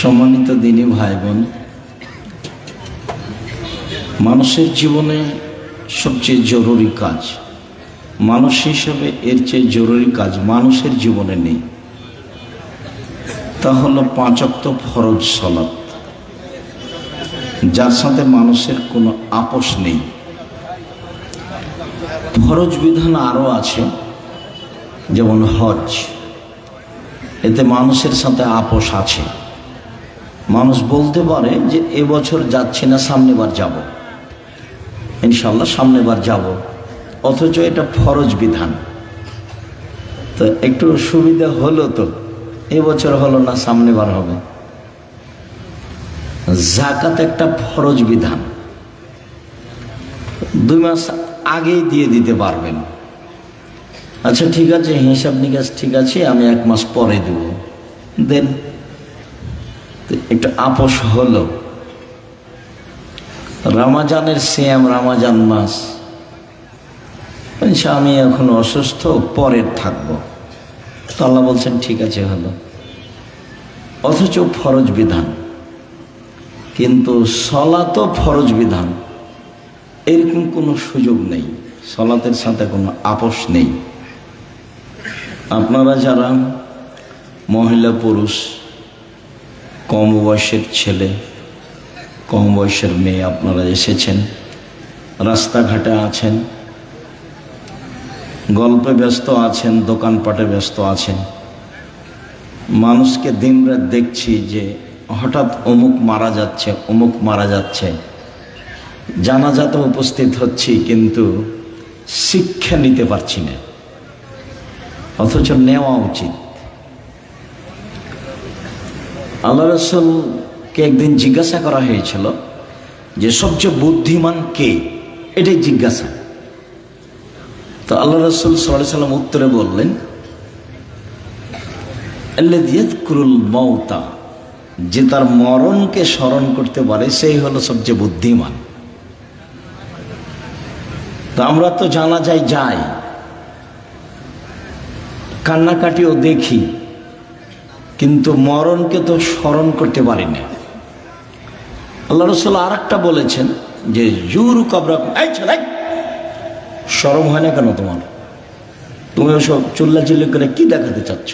সম্মানিত দিনী ভাই বোন, মানুষের জীবনে সবচেয়ে জরুরি কাজ, মানুষ হিসেবে এর চেয়ে জরুরি কাজ মানুষের জীবনে নেই। তা হলো 5 ওয়াক্ত ফরজ সালাত, যার সাথে মানুষের কোনো আপোষ নেই। ফরজ বিধান আরও আছে, যেমন হজ, এতে মানুষের সাথে আপোষ আছে। মানুষ বলতে পারে যে এবছর যাচ্ছি না, সামনেবার যাব, ইনশাল্লাহ সামনেবার যাব, অথচ এটা ফরজ বিধান। তো একটু সুবিধা হলো, তো এবছর হলো না, সামনেবার হবে। যাকাত একটা ফরজ বিধান, 2 মাস আগেই দিয়ে দিতে পারবেন। আচ্ছা ঠিক আছে, হিসাব নিকাশ ঠিক আছে, আমি 1 মাস পরে দেব, দেন, একটু আপোষ হলো। রমজানের সিয়াম, রমজান মাস, আমি এখন অসুস্থ, পরে থাকবো, তো আল্লাহ বলছেন ঠিক আছে হলো, অথচ ফরজ বিধান। কিন্তু সলাতও ফরজ বিধান, এরকম কোনো সুযোগ নেই, সলাতের সাথে কোনো আপোষ নেই। আপনারা যারা মহিলা পুরুষ, কম বয়সের ছেলে, কম বয়সের মেয়ে, আপনারা এসেছেন, রাস্তাঘাটে আছেন, গল্পে ব্যস্ত আছেন, দোকানপাটে ব্যস্ত আছেন, মানুষকে দিনরাত দেখছি যে হঠাৎ অমুক মারা যাচ্ছে, অমুক মারা যাচ্ছে, জানাজাতে উপস্থিত হচ্ছি, কিন্তু শিক্ষা নিতে পারছি না, অথচ নেওয়া উচিত। আল্লাহ রাসূলকে একদিন জিজ্ঞাসা করা হয়েছিল যে সবচেয়ে বুদ্ধিমান কে, এটাই জিজ্ঞাসা। তো আল্লাহ রাসূল সাল্লাল্লাহু আলাইহি ওয়াসাল্লাম উত্তরে বললেন, আল্লাযী ইয়াযকুরুল মাউতা, যে তার মরণকে স্মরণ করতে পারে, সেই হলো সবচেয়ে বুদ্ধিমান। তো আমরা তো জানাজায় যাই, কান্নাকাটিও দেখি, কিন্তু মরণকে তো স্মরণ করতে পারি না। আল্লাহ রাসূল আর একটা বলেছেন যে জুরু কবরাকুম, এই ছেলে, শরম হয় না কেন তোমার? তুমি ওসব চিল্লাচিল্লি করে কি দেখাতে চাচ্ছ?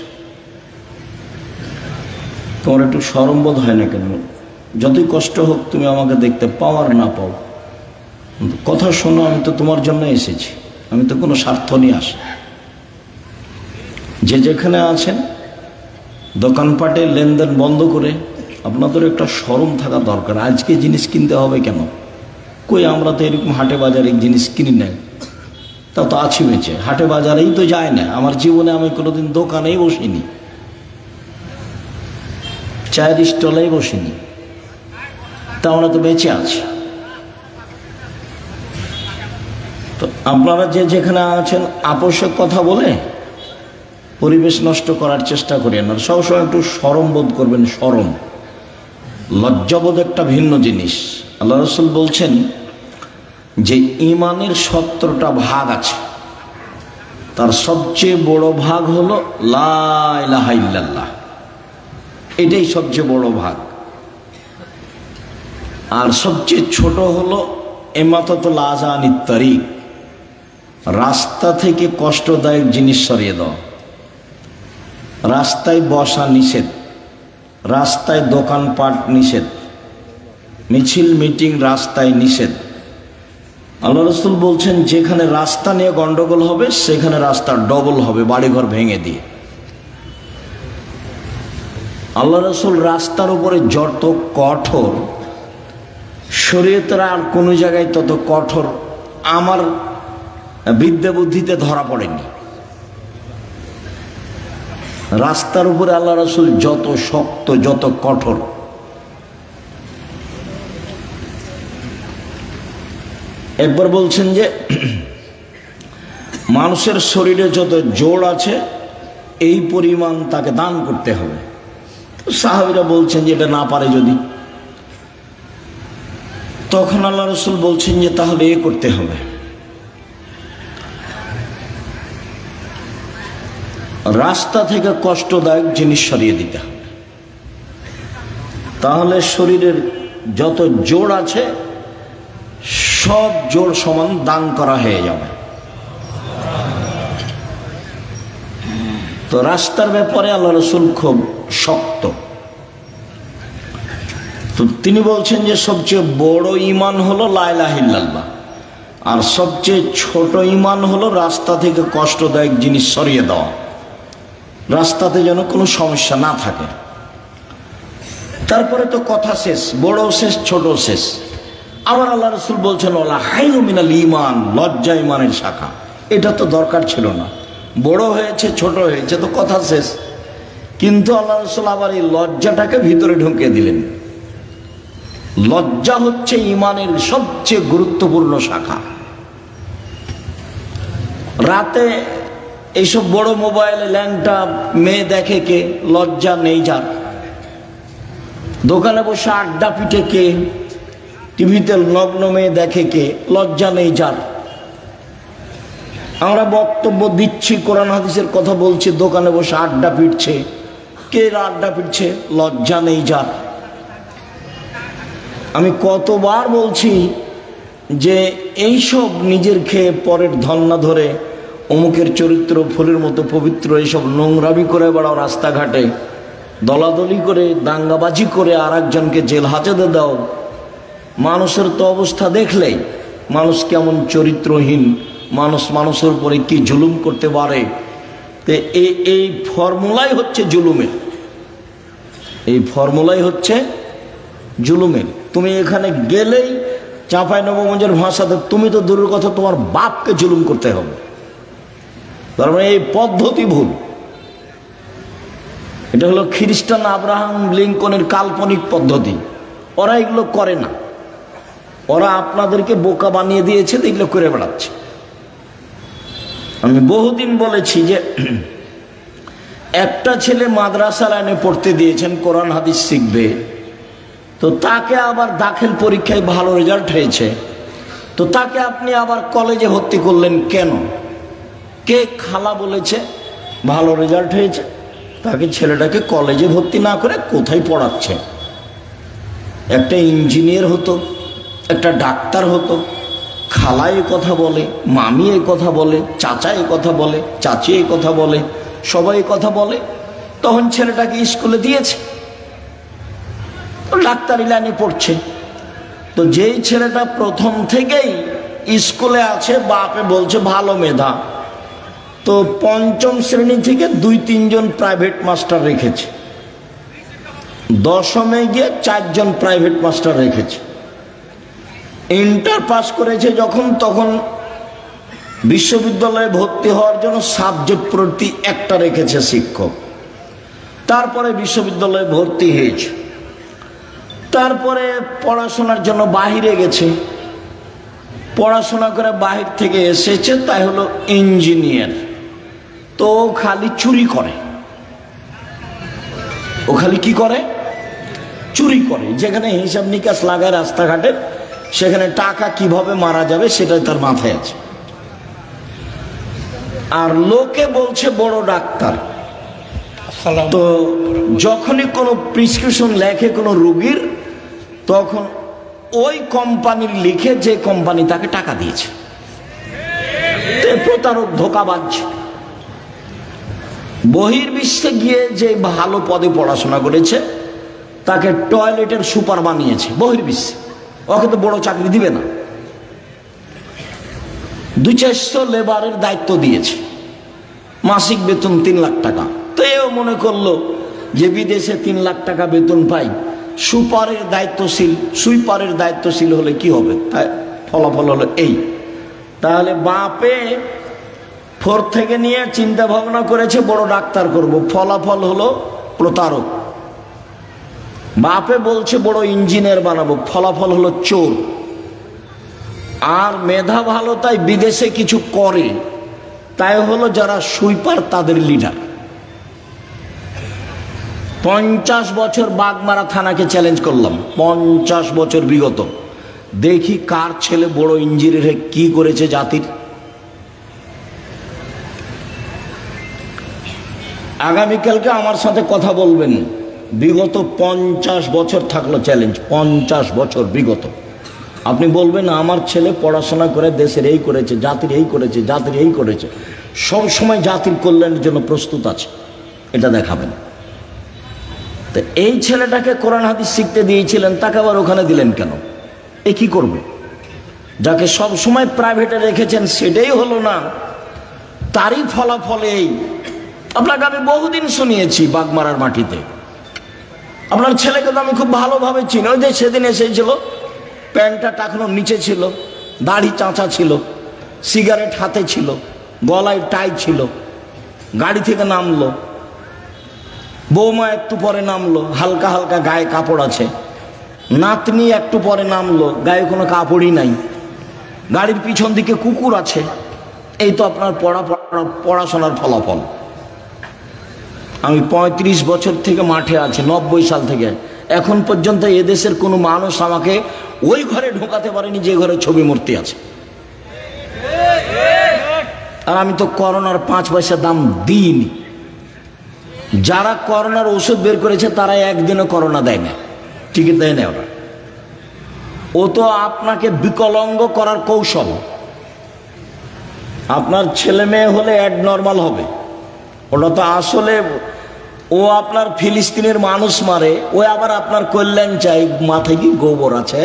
তোমার একটু শরম বোধ হয় না কেন? যতই কষ্ট হোক, তুমি আমাকে দেখতে পাও আর না পাও, কথা শোনো, আমি তো তোমার জন্য এসেছি, আমি তো কোনো স্বার্থ নিয়ে আসি। যে যেখানে আছেন, দোকানপাটে লেনদেন বন্ধ করে আপনাদের একটা শরম থাকা দরকার। আজকে জিনিস কিনতে হবে কেন? কই, আমরা তো এরকম হাটে বাজারে জিনিস কিনি না, তা তো আছি বেঁচে, হাটে বাজারেই তো যায় না। আমার জীবনে আমি কোনোদিন দোকানেই বসিনি, চায়ের স্টলেই বসিনি, তা আমরা তো বেঁচে আছি। তো আপনারা যে যেখানে আছেন, আপোষের কথা বলে পরিবেশ নষ্ট করার চেষ্টা করেন না। সবসময় একটু শরম বোধ করবেন। শরম, লজ্জাবোধ একটা ভিন্ন জিনিস। আল্লাহ রাসূল বলছেন যে ঈমানের 17টা ভাগ আছে, তার সবচেয়ে বড় ভাগ হলো লা ইলাহা ইল্লাল্লাহ, এটাই সবচেয়ে বড় ভাগ। আর সবচেয়ে ছোট হলো ইমাতাতুল আযা আনিত তারিক, রাস্তা থেকে কষ্টদায়ক জিনিস সরিয়ে দাও। রাস্তায় বসা নিষেধ, রাস্তায় দোকানপাট নিষেধ, মিছিল মিটিং রাস্তায় নিষেধ। আল্লাহ রাসূল বলছেন যেখানে রাস্তা নিয়ে গন্ডগোল হবে, সেখানে রাস্তা ডবল হবে, বাড়িঘর ভেঙে দিয়ে। আল্লাহ রাসূল রাস্তার উপরে যত কঠোর, শরীয়তের আর কোনো জায়গায় তত কঠোর আমার বিদ্যা বুদ্ধিতে ধরা পড়েনি। রাস্তার উপরে আল্লাহ রাসূল যত শক্ত, যত কঠোর। একবার বলছেন যে মানুষের শরীরে যত জোড় আছে, এই পরিমাণ তাকে দান করতে হবে। সাহাবীরা বলছেন যে এটা না পারে যদি, তখন আল্লাহ রাসূল বলছেন যে তাহলে এ করতে হবে, রাস্তা থেকে কষ্টদায়ক জিনিস সরিয়ে দিতে হবে। তাহলে শরীরের যত জোড় আছে সব জোড় সমান দান করা হয়ে যাবে। তো রাস্তার ব্যাপারে আল্লাহ রাসূল খুব শক্ত। তো তিনি বলছেন যে সবচেয়ে বড় ঈমান হলো লা ইলাহা ইল্লাল্লাহ, আর সবচেয়ে ছোট ঈমান হলো রাস্তা থেকে কষ্টদায়ক জিনিস সরিয়ে দেওয়া, রাস্তাতে যেন কোনো সমস্যা না থাকে। তারপরে তো কথা শেষ, বড় শেষ ছোট শেষ। আবার আল্লাহ রাসূল বলছেন ওয়ালা হাইয়ু মিনাল ঈমান, লজ্জা ঈমানের শাখা। এটা তো দরকার ছিল না, বড় হয়েছে ছোট হয়েছে তো কথা শেষ। কিন্তু আল্লাহ রাসূল আবার এই লজ্জাটাকে ভিতরে ঢুকিয়ে দিলেন। লজ্জা হচ্ছে ঈমানের সবচেয়ে গুরুত্বপূর্ণ শাখা। রাতে এইসব বড় মোবাইলে ল্যাংটা মেয়ে দেখে কে? লজ্জা নেই যার। দোকানে বসে আড্ডা পিটে কে? টিভিতে নগ্ন মেয়ে দেখে কে? লজ্জা নেই যার। আমরা বক্তব্য দিচ্ছি, কোরআন হাদিসের কথা বলছি, দোকানে বসে আড্ডা পিটছে কে? আড্ডা পিটছে, লজ্জা নেই যার। আমি কতবার বলছি যে এইসব নিজের খেয়ে পরের ধন না ধরে অমুকের চরিত্র ফুলের মতো পবিত্র, এইসব নোংরামি করে বেড়াও, রাস্তাঘাটে দলাদলি করে দাঙ্গাবাজি করে আর একজনকে জেল হাজতে দাও। মানুষের তো অবস্থা দেখলেই মানুষ কেমন চরিত্রহীন, মানুষ মানুষের উপরে কি জুলুম করতে পারে। তো এই ফর্মুলাই হচ্ছে জুলুমের, এই ফর্মুলাই হচ্ছে জুলুমের। তুমি এখানে গেলেই চাঁপাইনবাবগঞ্জের ভাষাতে তুমি তো দূরের কথা, তোমার বাপকে জুলুম করতে হবে। তার মানে এই পদ্ধতি ভুল। এটা হলো খ্রিস্টান আব্রাহাম লিঙ্কনের কাল্পনিক পদ্ধতি। ওরা এগুলো করে না, ওরা আপনাদেরকে বোকা বানিয়ে দিয়েছে, এগুলো করে বেড়াচ্ছে। আমি বহুদিন বলেছি যে একটা ছেলে মাদ্রাসা লাইনে পড়তে দিয়েছেন, কোরআন হাদিস শিখবে, তো তাকে আবার দাখিল পরীক্ষায় ভালো রেজাল্ট হয়েছে, তো তাকে আপনি আবার কলেজে ভর্তি করলেন কেন? কে খালা বলেছে ভালো রেজাল্ট হয়েছে? তাকে ছেলেটাকে কলেজে ভর্তি না করে কোথায় পড়াচ্ছে? একটা ইঞ্জিনিয়ার হতো, একটা ডাক্তার হতো। খালা এ কথা বলে, মামি এ কথা বলে, চাচা এ কথা বলে, চাচি এ কথা বলে, সবাই কথা বলে, তখন ছেলেটাকে স্কুলে দিয়েছে, ডাক্তারি লাইনে পড়ছে। তো যেই ছেলেটা প্রথম থেকেই স্কুলে আছে, বাপে বলছে ভালো মেধা, তো পঞ্চম শ্রেণী থেকে 2-3 জন প্রাইভেট মাস্টার রেখেছে, দশমে গিয়ে 4 জন প্রাইভেট মাস্টার রেখেছে। ইন্টার পাস করেছে যখন, তখন বিশ্ববিদ্যালয়ে ভর্তি হওয়ার জন্য সাবজেক্ট প্রতি একটা রেখেছে শিক্ষক। তারপরে বিশ্ববিদ্যালয়ে ভর্তি হয়েছে, তারপরে পড়াশোনার জন্য বাহিরে গেছে, পড়াশোনা করে বাহির থেকে এসেছে, তাই হলো ইঞ্জিনিয়ার। তো খালি চুরি করে, ও খালি কি করে? চুরি করে। যেখানে হিসাব নিকাশ লাগায় রাস্তাঘাটে, সেখানে টাকা কিভাবে মারা যাবে সেটাই তার মাথায় আছে। আর লোকে বলছে বড় ডাক্তার। তো যখনই কোনো প্রেসক্রিপশন লেখে কোনো রোগীর, তখন ওই কোম্পানির লিখে যে কোম্পানি তাকে টাকা দিয়েছে। প্রতারক, ধোঁকাবাজ। বহির্বিশ্বে গিয়ে যে ভালো পদে পড়াশোনা করেছে তাকে টয়লেটের সুপার বানিয়েছে বহির্বিশ্বে। ওকে তো বড় চাকরি দিবে না, 200-400 লেবারের দায়িত্ব দিয়েছে, মাসিক বেতন 3 লাখ টাকা। তো এও মনে করলো যে বিদেশে 3 লাখ টাকা বেতন পাই, সুপারের দায়িত্বশীল, সুইপারের দায়িত্বশীল হলে কি হবে? তাই ফলাফল হলো এই। তাহলে বাপে 4 থেকে নিয়ে চিন্তা ভাবনা করেছে বড় ডাক্তার করব, ফলাফল হলো প্রতারক। বাপে বলছে বড় ইঞ্জিনিয়ার বানাবো, ফলাফল হলো চোর। আর মেধা ভালো তাই বিদেশে কিছু করে, তাই হলো যারা সুইপার তাদের লিডার। 50 বছর বাগমারা থানাকে চ্যালেঞ্জ করলাম, 50 বছর বিগত, দেখি কার ছেলে বড় ইঞ্জিনিয়ার কি করেছে জাতির। আগামীকালকে আমার সাথে কথা বলবেন, বিগত 50 বছর থাকলো চ্যালেঞ্জ, 50 বছর বিগত। আপনি বলবেন আমার ছেলে পড়াশোনা করে দেশের এই করেছে, জাতির এই করেছে, জাতির এই করেছে, সব সময় জাতির কল্যাণের জন্য প্রস্তুত আছে, এটা দেখাবেন। তো এই ছেলেটাকে কোরআন হাদিস শিখতে দিয়েছিলেন, তাকে আবার ওখানে দিলেন কেন? এ কি করবে? যাকে সব সময় প্রাইভেটে রেখেছেন সেটাই হলো না, তারই ফলাফল এই। আপনাকে আমি বহুদিন শুনিয়েছি বাগমারার মাটিতে। আপনার ছেলেকে তো আমি খুব ভালোভাবে চিনি। ওই যে সেদিন এসেছিল, প্যান্টটা টাকানোর নিচে ছিল, দাড়ি চাঁচা ছিল, সিগারেট হাতে ছিল, গলায় টাই ছিল, গাড়ি থেকে নামলো, বৌমা একটু পরে নামলো, হালকা হালকা গায়ে কাপড় আছে, নাতনি একটু পরে নামলো, গায়ে কোনো কাপড়ই নাই, গাড়ির পিছন দিকে কুকুর আছে। এই তো আপনার পড়াশোনার ফলাফল। আমি 35 বছর থেকে মাঠে আছি, 90 সাল থেকে এখন পর্যন্ত এদেশের কোনো মানুষ আমাকে ওই ঘরে ঢোকাতে পারেনি যে ঘরে ছবি মূর্তি আছে। আর আমি তো করোনার 5 পয়সা দাম দিইনি। যারা করোনার ওষুধ বের করেছে তারা একদিনও করোনা দেয় না, টিকিট দেয় না ওরা। ও তো আপনাকে বিকলাঙ্গ করার কৌশল। আপনার ছেলে মেয়ে হলে অ্যাডনর্মাল হবে, ওটা তো আসলে ও আপনার ফিলিস্তিনের মানুষ মারে, ও আবার আপনার কল্যাণ চাই। মাথায় কি গোবর আছে?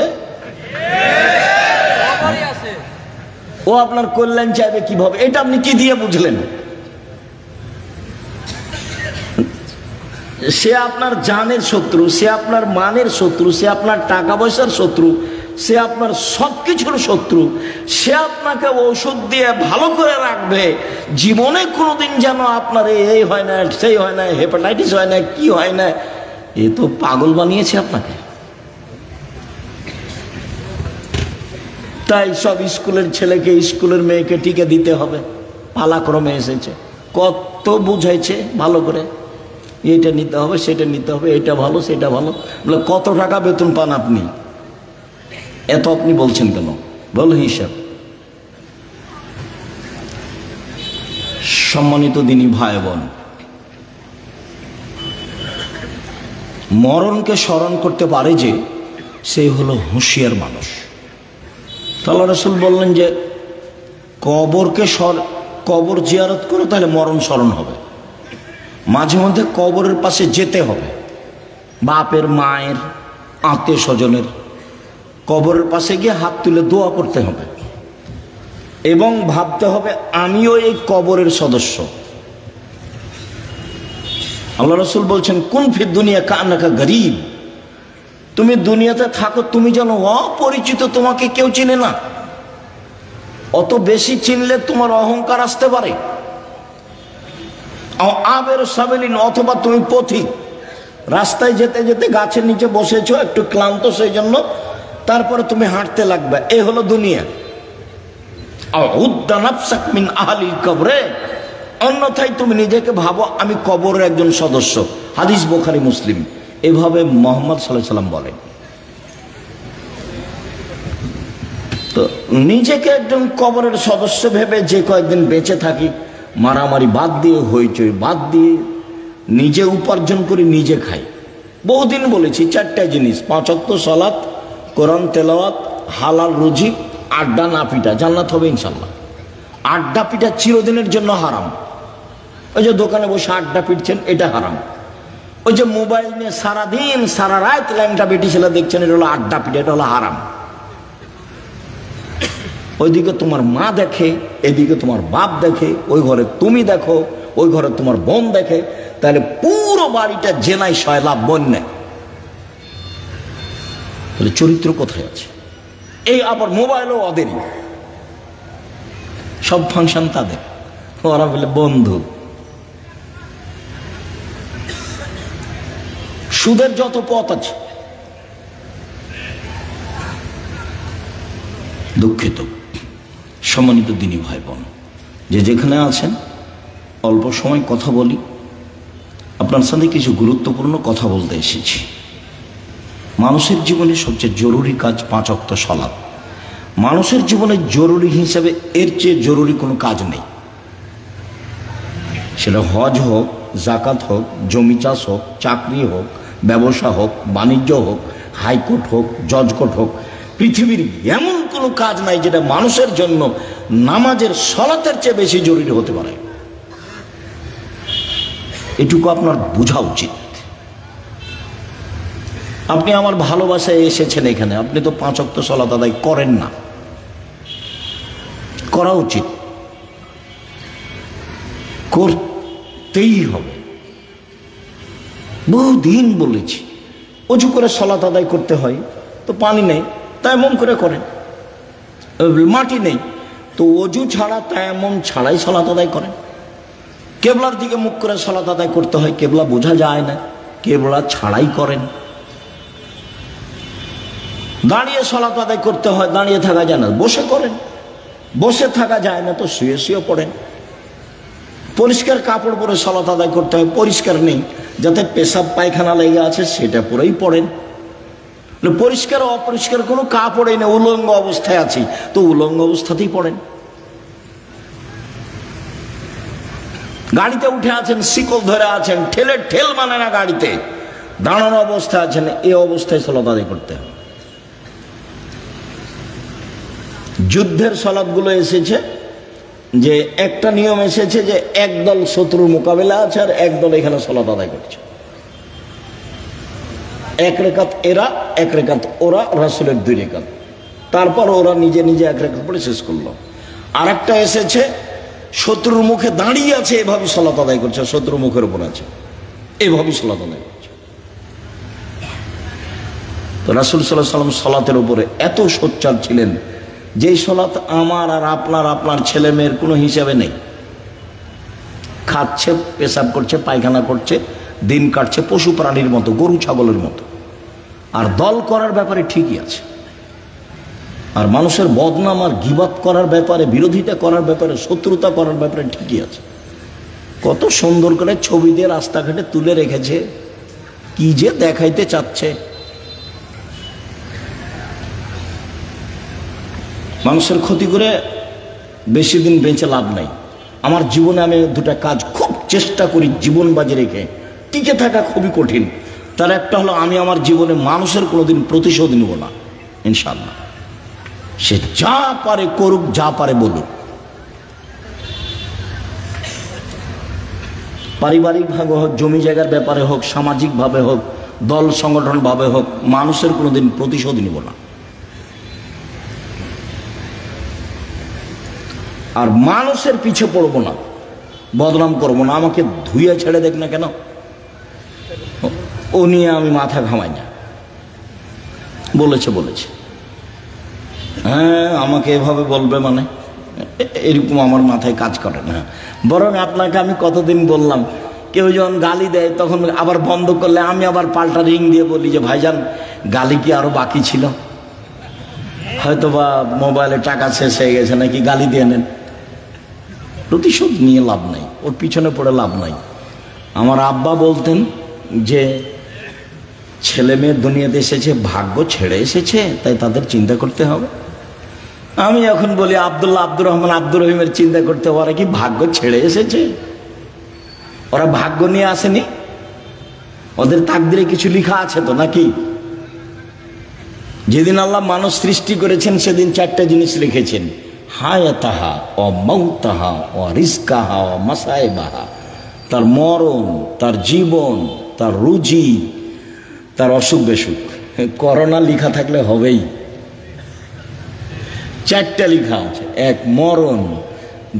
ও আপনার কল্যাণ চাইবে কিভাবে? এটা আপনি কি দিয়ে বুঝলেন? সে আপনার জানের শত্রু, সে আপনার মানের শত্রু, সে আপনার টাকা পয়সার শত্রু, সে আপনার সব কিছুর শত্রু। সে আপনাকে ঔষধ দিয়ে ভালো করে রাখবে, জীবনে কোনোদিন যেন আপনার এই হয় না, সেই হয় না, হেপাটাইটিস হয় না, কি হয় না। এ তো পাগল বানিয়েছে আপনাকে। তাই সব স্কুলের ছেলেকে, স্কুলের মেয়েকে টিকে দিতে হবে, পালাক্রমে এসেছে। কত বুঝাইছে ভালো করে, এইটা নিতে হবে, সেটা নিতে হবে, এটা ভালো, সেটা ভালো। বলে কত টাকা বেতন পান আপনি? এত আপনি বলছেন কেন? বলো হিসাব। সম্মানিত দিনী ভাই বোন, মরণকে স্মরণ করতে পারে যে সে হলো হুঁশিয়ার মানুষ। আল্লাহ রাসূল বললেন যে কবর জিয়ারত করো, তাহলে মরণ স্মরণ হবে। মাঝে মধ্যে কবরের পাশে যেতে হবে, বাপের, মায়ের, আত্মীয় স্বজনের কবরের পাশে গিয়ে হাত তুলে দোয়া করতে হবে এবং ভাবতে হবে আমিও এই কবরের সদস্য। আল্লাহ রাসূল বলছেন কুন ফি দুনিয়া কান্নাকা গরীব, তুমি দুনিয়াতে থাকো তুমি যেন অপরিচিত, তোমাকে কেউ চিনে না। অত বেশি চিনলে তোমার অহংকার আসতে পারে। আবের সাবেলিন, অথবা তুমি পথিক, রাস্তায় যেতে যেতে গাছের নিচে বসেছো, একটু ক্লান্ত সেই জন্য, তারপরে তুমি হাঁটতে লাগবে। এ হলো দুনিয়া। অন্যথায় তুমি নিজেকে ভাবো আমি কবরের একজন সদস্য। হাদিস বুখারী মুসলিম। এভাবে মুহাম্মদ সাল্লাল্লাহু আলাইহি ওয়াসাল্লাম বলেন। তো নিজেকে একজন কবরের সদস্য ভেবে যে কয়েকদিন বেঁচে থাকি, মারামারি বাদ দিয়ে, হইচই বাদ দিয়ে, নিজে উপার্জন করে নিজে খাই। বহুদিন বলেছি 4টা জিনিস: 5 ওয়াক্ত সালাত, কোরআন তেলাওয়াত, হালাল রুজি, আড্ডা না পিটা। জান্নাত হবে ইনশাল্লাহ। আড্ডা পিটা চিরদিনের জন্য হারাম। ওই যে দোকানে বসে আড্ডা পিটছেন, এটা হারাম। ওই যে মোবাইল নিয়ে সারাদিন সারা রাত ল্যাংটা বেটি ছেলে দেখছেন, এটা হলো আড্ডা পিটা, এটা হলো হারাম। ওইদিকে তোমার মা দেখে, এদিকে তোমার বাপ দেখে, ওই ঘরে তুমি দেখো, ওই ঘরে তোমার বোন দেখে, তাহলে পুরো বাড়িটা জেনায় সয়লাভ বন্যায়। তাহলে চরিত্র কোথায় আছে? এই আবার মোবাইলও ওদেরই, সব ফাংশন তাদের, ওরা বলে বন্ধু। সুদের যত পথ আছে, দুঃখিত সম্মানিত দিনী ভাই বোন, যে যেখানে আছেন অল্প সময় কথা বলি। আপনার সাথে কিছু গুরুত্বপূর্ণ কথা বলতে এসেছি। মানুষের জীবনে সবচেয়ে জরুরি কাজ 5 ওয়াক্ত সালাত। মানুষের জীবনে জরুরি হিসেবে এর চেয়ে জরুরি কোনো কাজ নেই। সেটা হজ হোক, জাকাত হোক, জমি চাষ হোক, চাকরি হোক, ব্যবসা হোক, বাণিজ্য হোক, হাইকোর্ট হোক, জজ কোর্ট হোক, পৃথিবীর এমন কোনো কাজ নাই যেটা মানুষের জন্য নামাজের সলাতের চেয়ে বেশি জরুরি হতে পারে। এটুকু আপনার বোঝা উচিত। আপনি আমার ভালোবাসায় এসেছেন এখানে, আপনি তো 5 ওয়াক্ত সালাত আদায় করেন না, করা উচিত, করতেই হবে। বহুদিন বলেছি অজু করে সালাত আদায় করতে হয়, তো পানি নেই, তায়াম্মুম করে করেন। মাটি নেই, তো অজু ছাড়া তায়াম্মুম ছাড়াই সালাত আদায় করেন। কেবলার দিকে মুখ করে সালাত আদায় করতে হয়, কেবলা বোঝা যায় না, কেবলা ছাড়াই করেন। দাঁড়িয়ে সালাত আদায় করতে হয়, দাঁড়িয়ে থাকা যায় না, বসে করেন। বসে থাকা যায় না তো শুয়ে শুয়ে পড়েন। পরিষ্কার কাপড় পরে সালাত আদায় করতে হয়, পরিষ্কার নেই, যাতে পেশাব পায়খানা লেগে আছে সেটা পরেই পড়েন। পরিষ্কার অপরিষ্কার কোনো কাপড়ই নেই, উলঙ্গ অবস্থায় আছি, তো উলঙ্গ অবস্থাতেই পড়েন। গাড়িতে উঠে আছেন, শিকল ধরে আছেন, ঠেলে ঠেল মানে না, গাড়িতে দাঁড়ানো অবস্থায় আছেন, এই অবস্থায় সালাত আদায় করতে হবে। যুদ্ধের সালাতগুলো এসেছে যে একটা নিয়ম এসেছে যে একদল শত্রুর মোকাবেলা আছে আর একদল এখানে সালাত আদায় করছে, 1 রেকাত এরা 1 রেকাত ওরা, রাসূলের 2 রেকাত, তারপর ওরা নিজে নিজে 1 রেকাত পড়ে শেষ করলো। আর একটা এসেছে শত্রুর মুখে দাঁড়িয়ে আছে, এভাবে সালাত আদায় করছে, শত্রুর মুখের উপর আছে, এভাবেই সালাত আদায় করছে। তো রাসূল সাল্লাল্লাহু আলাইহি ওয়াসাল্লাম সালাতের উপরে এত সোচ্চার ছিলেন, যেই সালাত আমার আর আপনার ছেলে মেয়ের কোনো হিসাবে নেই। খাচ্ছে, পেশাব করছে, পায়খানা করছে, দিন কাটছে পশু প্রাণীর মতো, গরু ছাগলের মতো। আর দল করার ব্যাপারে ঠিকই আছে, আর মানুষের বদনাম আর গীবত করার ব্যাপারে, বিরোধিতা করার ব্যাপারে, শত্রুতা করার ব্যাপারে ঠিকই আছে। কত সুন্দর করে ছবি দিয়ে রাস্তাঘাটে তুলে রেখেছে, কি যে দেখাইতে চাচ্ছে। মানুষের ক্ষতি করে বেশি দিন বেঁচে লাভ নাই। আমার জীবনে আমি 2টা কাজ খুব চেষ্টা করি জীবন বাজি রেখে টিকে থাকা, খুবই কঠিন। তার একটা হলো, আমি আমার জীবনে মানুষের কোনোদিন প্রতিশোধ নিব না, ইনশাআল্লাহ। সে যা পারে করুক, যা পারে বলুক। পারিবারিকভাবে হোক, জমি জায়গার ব্যাপারে হোক, সামাজিকভাবে হোক, দল সংগঠনভাবে হোক, মানুষের কোনোদিন প্রতিশোধ নিব না। আর মানুষের পিছে পড়বো না, বদনাম করবো না। আমাকে ধুয়ে ছেড়ে দেখ না কেন, ও নিয়ে আমি মাথা ঘামাই না। বলেছে হ্যাঁ আমাকে এভাবে বলবে মানে, এরকম আমার মাথায় কাজ করে না। বরং আপনাকে আমি কতদিন বললাম, কেউ যখন গালি দেয় তখন আবার বন্ধ করলে আমি আবার পাল্টা রিং দিয়ে বলি যে ভাইজান গালি কি আরো বাকি ছিল, হয়তো বা মোবাইলে টাকা শেষ হয়ে গেছে নাকি, গালি দিয়ে নেন। প্রতিশোধ নিয়ে লাভ নাই, ওর পিছনে পড়ে লাভ নাই। আমার আব্বা বলতেন যে ছেলে মেয়ে দুনিয়াতে এসেছে ভাগ্য ছেড়ে এসেছে, তাই তাদের চিন্তা করতে হবে। আমি এখন বলি আব্দুল্লাহ, আব্দুর রহমান, আব্দুর রহিমের চিন্তা করতে হবে। ওরা কি ভাগ্য ছেড়ে এসেছে? ওরা ভাগ্য নিয়ে আসেনি, ওদের তাকদিরে কিছু লেখা আছে তো নাকি? যেদিন আল্লাহ মানুষ সৃষ্টি করেছেন সেদিন 4টা জিনিস লিখেছেন, হায়াতাহা ও মাউতাহা ও রিজকাহা ও মাসাইবাহা। তার মরণ, তার জীবন, তার রুজি, তার অসুখ বেসুখ। করোনা লেখা থাকলে হবেই। 4টা লেখা আছে, 1 মরণ,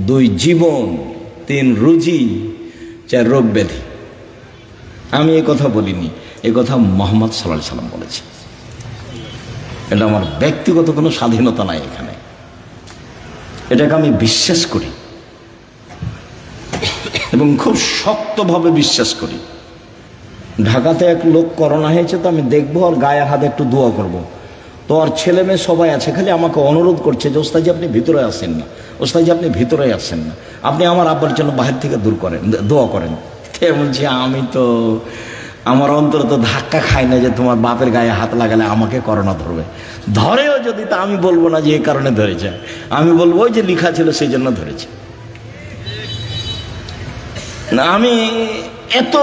2 জীবন, 3 রুজি, 4 রোগ ব্যাধি। আমি এই কথা বলিনি, এই কথা মুহাম্মদ সাল্লাল্লাহু আলাইহি ওয়াসাল্লাম বলেছে। এটা আমার ব্যক্তিগত কোনো স্বাধীনতা নাই এখানে, এটাকে আমি বিশ্বাস করি এবং খুব শক্তভাবে বিশ্বাস করি। ঢাকাতে এক লোক করোনা হয়েছে, তো আমি দেখবো আর গায়ে হাতে একটু দোয়া করব। তো আর ছেলে মেয়ে সবাই আছে, খালি আমাকে অনুরোধ করছে যে ওস্তাদজি আপনি ভিতরে আসেন না, ওস্তাদজি আপনি ভিতরে আসেন না, আপনি আমার আব্বার জন্য বাহির থেকে দূর করেন, দোয়া করেন। বলছি আমি তো, আমার অন্তর তো ধাক্কা খায় না যে তোমার বাপের গায়ে হাত লাগালে আমাকে করোনা ধরবে। ধরেও যদি, তা আমি বলবো না যে এই কারণে ধরেছে, আমি বলবো ওই যে লেখা ছিল সেই জন্য ধরেছে। না, আমি এত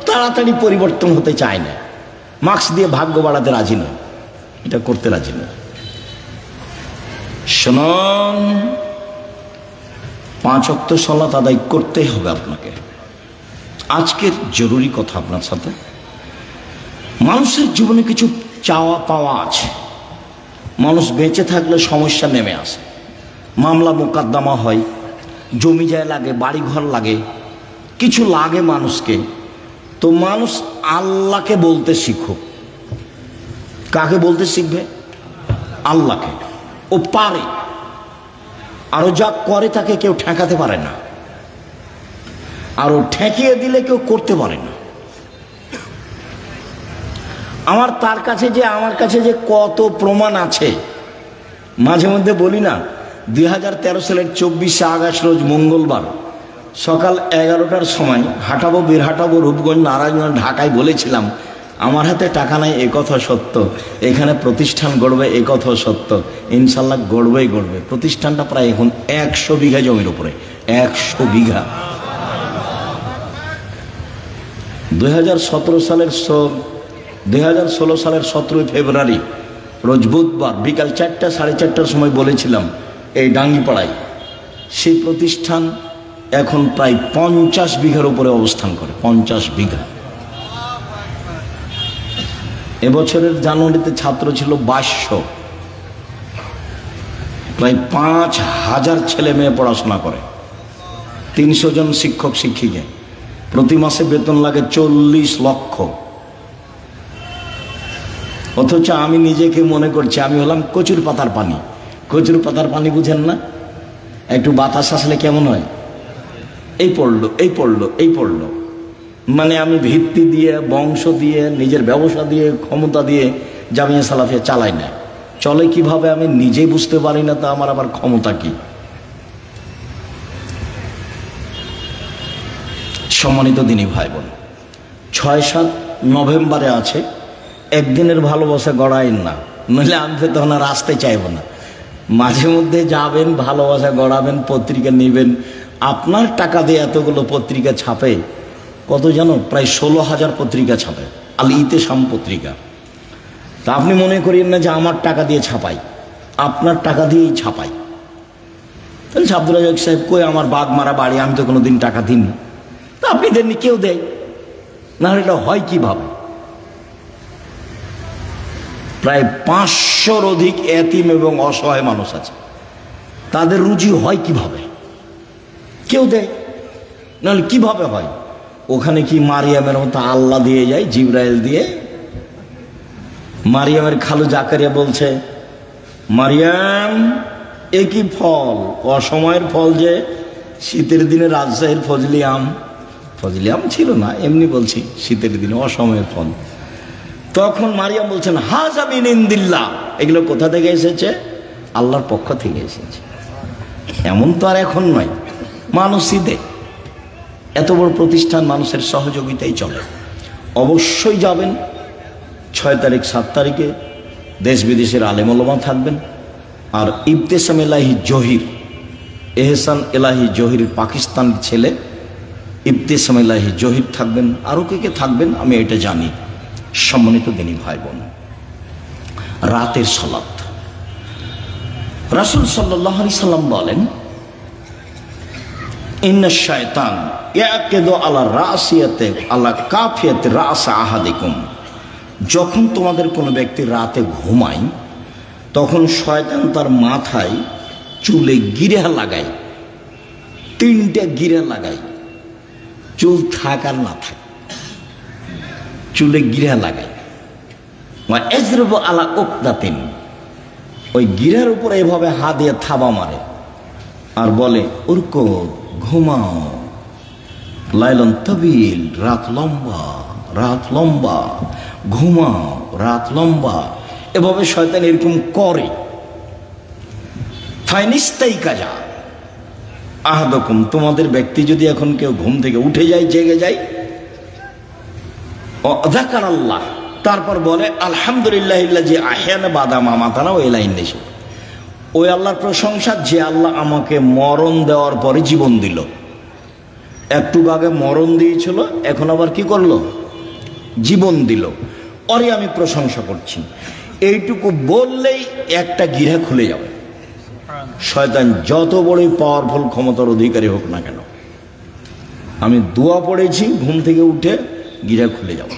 তাড়াতাড়ি পরিবর্তন হতে চাই না। মাস্ক দিয়ে ভাগ্য বাড়াতে রাজি নয়, এটা করতে রাজি নয়। শুনুন, 5 ওয়াক্ত সালাত আদায় করতেই হবে আপনাকে। আজকের জরুরি কথা আপনার সাথে, মানুষের জীবনে কিছু চাওয়া পাওয়া আছে। মানুষ বেঁচে থাকলে সমস্যা নেমে আসে, মামলা মোকদ্দমা হয়, জমি জায়গা লাগে, বাড়ি ঘর লাগে, কিছু লাগে মানুষকে। তো মানুষ আল্লাহকে বলতে শিখুক। কাকে বলতে শিখবে? আল্লাহকে। ও পারে, আরো যা করে তাকে কেউ ঠেকাতে পারে না, আরো ঠেকিয়ে দিলে কেউ করতে পারে না। আমার কাছে যে কত প্রমাণ আছে, মাঝে মধ্যে বলি না, 2013 সালের 24শে আগস্ট রোজ মঙ্গলবার সকাল 11টার সময় হাঁটাবো, বীরহাটাবো, রূপগঞ্জ, নারায়ণগঞ্জ, ঢাকায় বলেছিলাম আমার হাতে টাকা নাই, এ কথা সত্য, এখানে প্রতিষ্ঠান গড়বে, এ কথা সত্য, ইনশাল্লাহ গড়বেই গড়বে। প্রতিষ্ঠানটা প্রায় এখন 100 বিঘা জমির উপরে, 100 বিঘা। 2016 সালের 17 ফেব্রুয়ারি রোজ বুধবার বিকাল 4টা 4:30টার সময় বলেছিলাম এই ডাঙ্গিপাড়ায়, সেই প্রতিষ্ঠান এখন প্রায় 50 বিঘার উপরে অবস্থান করে, 50 বিঘা। এবছরের জানুয়ারিতে ছাত্র ছিল 2200, প্রায় 5000 ছেলে মেয়ে পড়াশোনা করে, 300 জন শিক্ষক শিক্ষিকা, প্রতি মাসে বেতন লাগে 40 লক্ষ। অথচ আমি নিজেকে মনে করছি আমি হলাম কচুর পাতার পানি। কচুর পাতার পানি বুঝেন না? একটু বাতাস আসলে কেমন হয়, এই পড়লো, এই পড়লো, এই পড়লো। মানে আমি ভিত্তি দিয়ে, বংশ দিয়ে, নিজের ব্যবসা দিয়ে, ক্ষমতা দিয়ে জামিয়া সালাফিয়া চালাই না। চলে কিভাবে আমি নিজেই বুঝতে পারি না, তা আমার আবার ক্ষমতা কি? সম্মানিত দিনী ভাই বোন, 6-7 নভেম্বরে আছে, একদিনের ভালোবাসা গড়াইন না, নইলে আমি তো তখন আর আসতে চাইব না। মাঝে মধ্যে যাবেন, ভালোবাসা গড়াবেন, পত্রিকা নেবেন। আপনার টাকা দিয়ে এতগুলো পত্রিকা ছাপে, কত জানো? প্রায় 16,000 পত্রিকা ছাপে, আল ইতেসাম পত্রিকা। তা আপনি মনে করেন না যে আমার টাকা দিয়ে ছাপাই, আপনার টাকা দিয়েই ছাপাই। তাহলে আব্দুল রাজ্জাক সাহেব কই, আমার বাঘ মারা বাড়ি, আমি তো কোনোদিন টাকা দিইনি। তা আপনি দেননি, কেউ দেয় না, এটা হয় কিভাবে? প্রায় 500-র অধিক এতিম এবং অসহায় মানুষ আছে, তাদের রুজি হয় কিভাবে? কেউ দেয়, নাহলে কিভাবে হয়? ওখানে কি মারিয়ামের মতো আল্লাহ দিয়ে যায়, জিবরাইল দিয়ে? মারিয়ামের খালু জাকারিয়া বলছে, মারিয়াম এ কি ফল, অসময়ের ফল যে শীতের দিনে রাজশাহীর ফজলি আম, ফজলি আম ছিল না, এমনি বলছি শীতের দিনে অসময়ের ফল। তখন মারিয়াম বলছেন, হাযা মিন ইনদিল্লাহ, এগুলো কোথা থেকে এসেছে? আল্লাহর পক্ষ থেকে এসেছে। এমন তো আর এখন নয়, মানুষই দেয়। এত বড় প্রতিষ্ঠান মানুষের সহযোগিতাই চলে। অবশ্যই যাবেন 6 তারিখ 7 তারিখে, দেশ বিদেশের আলেম ওলামা থাকবেন। আর ইবতেসাম এলাহি জহির, এহসান এলাহি জহির পাকিস্তানের ছেলে, ইবতেসাম এলাহি জহির থাকবেন। আরও কে থাকবেন আমি এটা জানি। সম্মানিত দিনী ভাই বোন, রাতের সালাত, রাসূল সাল্লাল্লাহু আলাইহি সাল্লাম বলেন, ইন্না শায়তান ইয়াকিদু আলা রাসিয়াতে আলা কাফিয়াতে রাস আহাদিকুম। যখন তোমাদের কোনো ব্যক্তি রাতে ঘুমায়, তখন শয়তান তার মাথায় চুলে গিরা লাগায়, 3টে গিরা লাগায়, চুল থাক আর না থাক, চুলে গিরা লাগায়। এজরবু আলা উকদাতিন, ওই গিরার উপরে এভাবে হাত দিয়ে থাবা মারে আর বলে, উরকুদ, ঘুমাও, লাইলন তবিল, রাত লম্বা, রাত লম্বা, ঘুমাও, রাত লম্বা। এভাবে শয়তান এরকম করে। ফাইনিস্তাই কাজা আহাদকুম, তোমাদের ব্যক্তি যদি এখন কেউ ঘুম থেকে উঠে যায়, জেগে যায়, যাকার আল্লাহ, তারপর বলে আলহামদুলিল্লাহিল্লাযী আহয়ানা বাদা মা মাতানা ওয়া ইলাইহিন নুশুর, ওই আল্লাহর প্রশংসা যে আল্লাহ আমাকে মরণ দেওয়ার পরে জীবন দিল। একটু আগে মরণ দিয়েছিল, এখন আবার কি করলো? জীবন দিল। ওরই আমি প্রশংসা করছি, এইটুকু বললেই একটা গিরা খুলে যাবে। শয়তান যত বড়ই পাওয়ারফুল ক্ষমতার অধিকারী হোক না কেন, আমি দোয়া পড়েছি, ঘুম থেকে উঠে গিরা খুলে যাবে।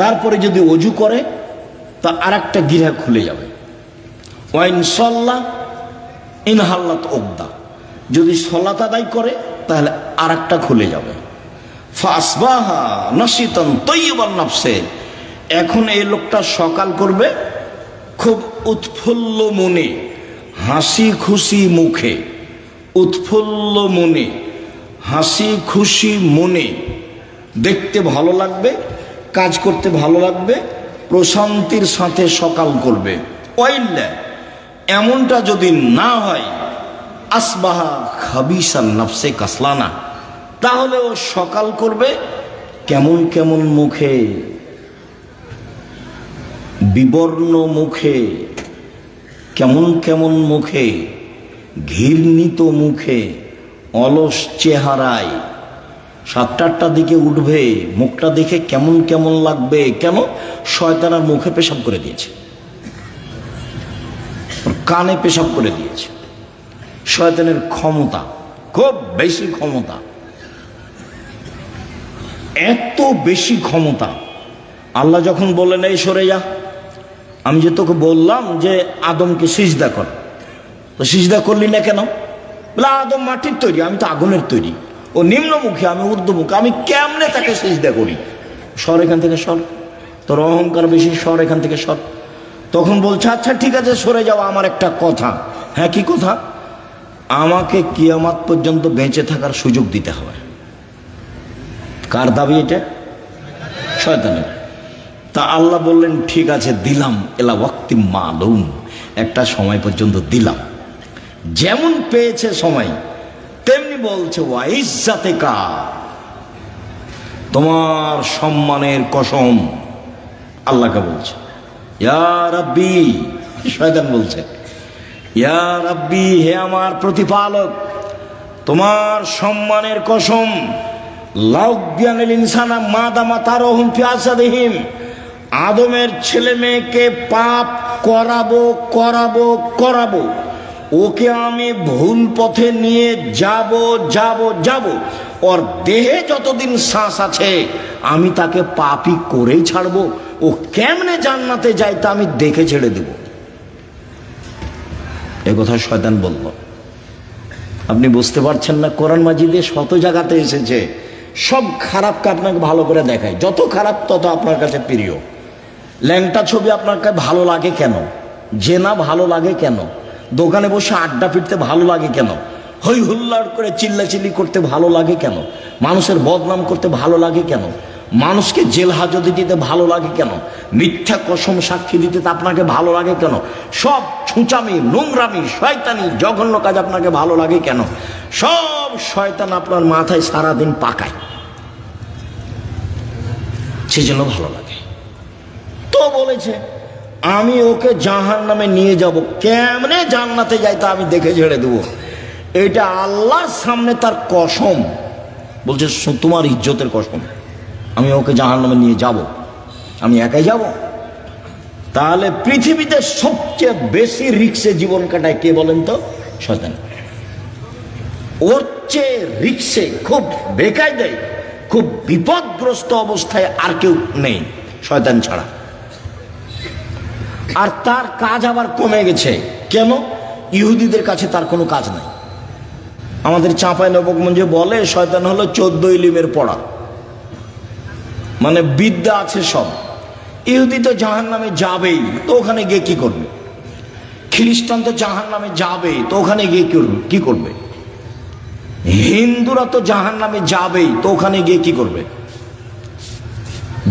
তারপরে যদি অজু করে তা আর একটা গিরা খুলে যাবে। ওয়াইন সল্লা ইনহাল্লাত ওকদা, যদি সলাত আদায় করে তাহলে আর একটা খুলে যাবে। ফাসবাহা নাশিতান তাইয়িবান নাফসে, এখন এই লোকটা সকাল করবে খুব উৎফুল্ল মনে, হাসি খুশি মুখে, উৎফুল্ল মনে, হাসি খুশি মনে, দেখতে ভালো লাগবে, কাজ করতে ভালো লাগবে, প্রশান্তির সাথে সকাল করবে। ওয়াইল্লা, এমনটা যদি না হয়, আসবাহা খাবিসান নাফসে কাসলানা, তাহলে ও সকাল করবে কেমন কেমন মুখে, বিবর্ণ মুখে, কেমন কেমন মুখে, ঘৃণিত মুখে, অলস চেহারায়। 7-8টার দিকে উঠবে, মুখটা দেখে কেমন কেমন লাগবে। কেন? শয়তানের মুখে পেশাব করে দিয়েছে, কানে পেশাব করে দিয়েছে। শয়তানের ক্ষমতা খুব বেশি, ক্ষমতা এত বেশি ক্ষমতা। আল্লাহ যখন বললেন এই সরে যা, আমি যে তোকে বললাম যে আদমকে সিজদা কর, তো সিজদা করলি না কেন? বলে আদম মাটির তৈরি, আমি তো আগুনের তৈরি, ও নিম্নমুখী, আমি ঊর্ধ্বমুখী, আমি কেমনে তাকে সিজদা করি? সর এখান থেকে, সর, তোর অহংকার বেশি, সর এখান থেকে, সর। তখন বলছে আচ্ছা ঠিক আছে সরে যাও, আমার একটা কথা। হ্যাঁ, কি কথা? আমাকে কিয়ামত পর্যন্ত বেঁচে থাকার সুযোগ দিতে হবে। কার দাবি এটা? শয়তানের। তা আল্লাহ বললেন ঠিক আছে দিলাম, এলা ওয়াক্তি মালুম, একটা সময় পর্যন্ত দিলাম। যেমন পেয়েছে সময়, তেমনি বলছে ওয়া ইজ্জাতিকা, তোমার সম্মানের কসম। আল্লাহকে বলছে ইয়া রাব্বি, শয়তান বলছে ইয়া রাব্বি, হে আমার প্রতিপালক, তোমার সম্মানের কসম, লাউবিয়ানিল ইনসানা মাদামা তারহুম ফি আসাদিহিম, আদমের ছেলে মেয়েকে পাপ করাবো করাবো করাবো, ওকে আমি ভুল পথে নিয়ে যাব যাব যাব, ওর দেহে যতদিন শ্বাস আছে আমি তাকে পাপই করেই ছাড়বো। ও কেমনে জান্নাতে যায় তা আমি দেখে ছেড়ে দেব। এ কথা শয়তান বলল। আপনি বুঝতে পারছেন না? কোরআন মাজিদে শত জায়গাতে এসেছে, সব খারাপকে আপনাকে ভালো করে দেখায়। যত খারাপ তত আপনার কাছে প্রিয়। ল্যাংটা ছবি আপনার কাছে ভালো লাগে কেন? জেনা ভালো লাগে কেন? দোকানে বসে আড্ডা পিটতে ভালো লাগে কেন? হই হুল্লাড় করে চিল্লাচিল্লি করতে ভালো লাগে কেন? মানুষের বদনাম করতে ভালো লাগে কেন? মানুষকে জেল হাজতে দিতে ভালো লাগে কেন? মিথ্যা কসম সাক্ষী দিতে আপনাকে ভালো লাগে কেন? সব ছুঁচামি, নোংরামি, শয়তানি, জঘন্য কাজ আপনাকে ভালো লাগে কেন? সব শয়তান আপনার মাথায় সারাদিন পাকায়, সেজন্য ভালো লাগে। তো বলেছে আমি ওকে জাহান্নামে নিয়ে যাব, কেমনে জান্নাতে যাই তা আমি দেখে ছেড়ে দেবো। এটা আল্লাহর সামনে তার কসম। বলছে তোমার ইজ্জতের কসম, আমি ওকে জাহান্নামে নিয়ে যাব, আমি একাই যাব। তাহলে পৃথিবীতে সবচেয়ে বেশি রিক্সে জীবন কাটায় কে বলেন তো? শয়তান। ওর চেয়ে রিক্সে, খুব বেকায়দায়, খুব বিপদগ্রস্ত অবস্থায় আর কেউ নেই শয়তান ছাড়া। আর তার কাজ আবার কমে গেছে। কেন? ইহুদিদের কাছে তার কোনো কাজ নাই। আমাদের চাঁপাইনবাবগঞ্জে বলে শয়তান হলো 14 ইলিমের পড়া, মানে বিদ্যা আছে সব। ইহুদি তো জাহান্নামে যাবেই, তো ওখানে গিয়ে কি করবে? খ্রিস্টান তো জাহান্নামে যাবে, তো ওখানে গিয়ে কি করবে? হিন্দুরা তো জাহান্নামে যাবেই, তো ওখানে গিয়ে কি করবে?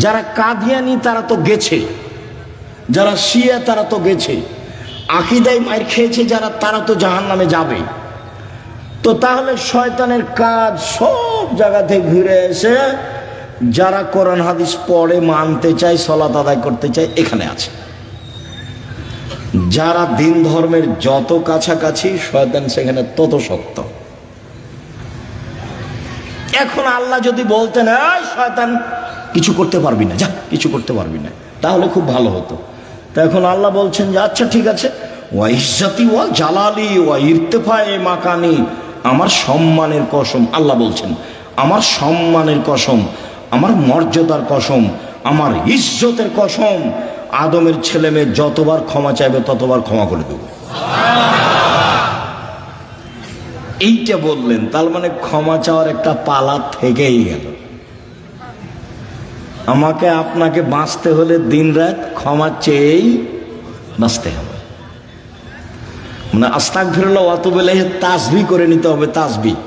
যারা কাদিয়ানি তারা তো গেছে, যারা শিয়া তারা তো গেছে, আকীদায় মার খেয়েছে যারা, তারা তো জাহান্নামে যাবে। তো তাহলে শয়তানের কাজ সব জায়গাতে ঘুরে এসে যারা কোরআন হাদিস পড়ে, মানতে চায়, সালাত আদায় করতে চায়, এখানে আছে। যারা দিন ধর্মের যত কাছাকাছি, শয়তান সেখানে তত শক্ত। এখন আল্লাহ যদি বলতেন এই শয়তান কিছু করতে পারবি না, যা কিছু করতে পারবি না, তাহলে খুব ভালো হতো। তো এখন আল্লাহ বলছেন যে আচ্ছা ঠিক আছে, ওয়া ইজ্জতি ওয়া জালালি ওয়া ইরতিফায়ে মাকানি, আমার সম্মানের কসম, আল্লাহ বলছেন আমার সম্মানের কসম, আমার মর্যাদার কসম, আমার ইজ্জতের কসম, আদমের ছেলে মেয়ে যতবার ক্ষমা চাইবে ততবার ক্ষমা করে দেব। এইটা বললেন, তার মানে ক্ষমা চাওয়ার একটা পালা থেকেই গেল। আমাকে আপনাকে বাঁচতে হলে দিন রাত ক্ষমা চেয়েই বাঁচতে হবে। মানে আস্তাগফিরুল্লাহ ওয়া আতুবু ইলাইহি তাসবিহ করে নিতে হবে। তাসবিহ,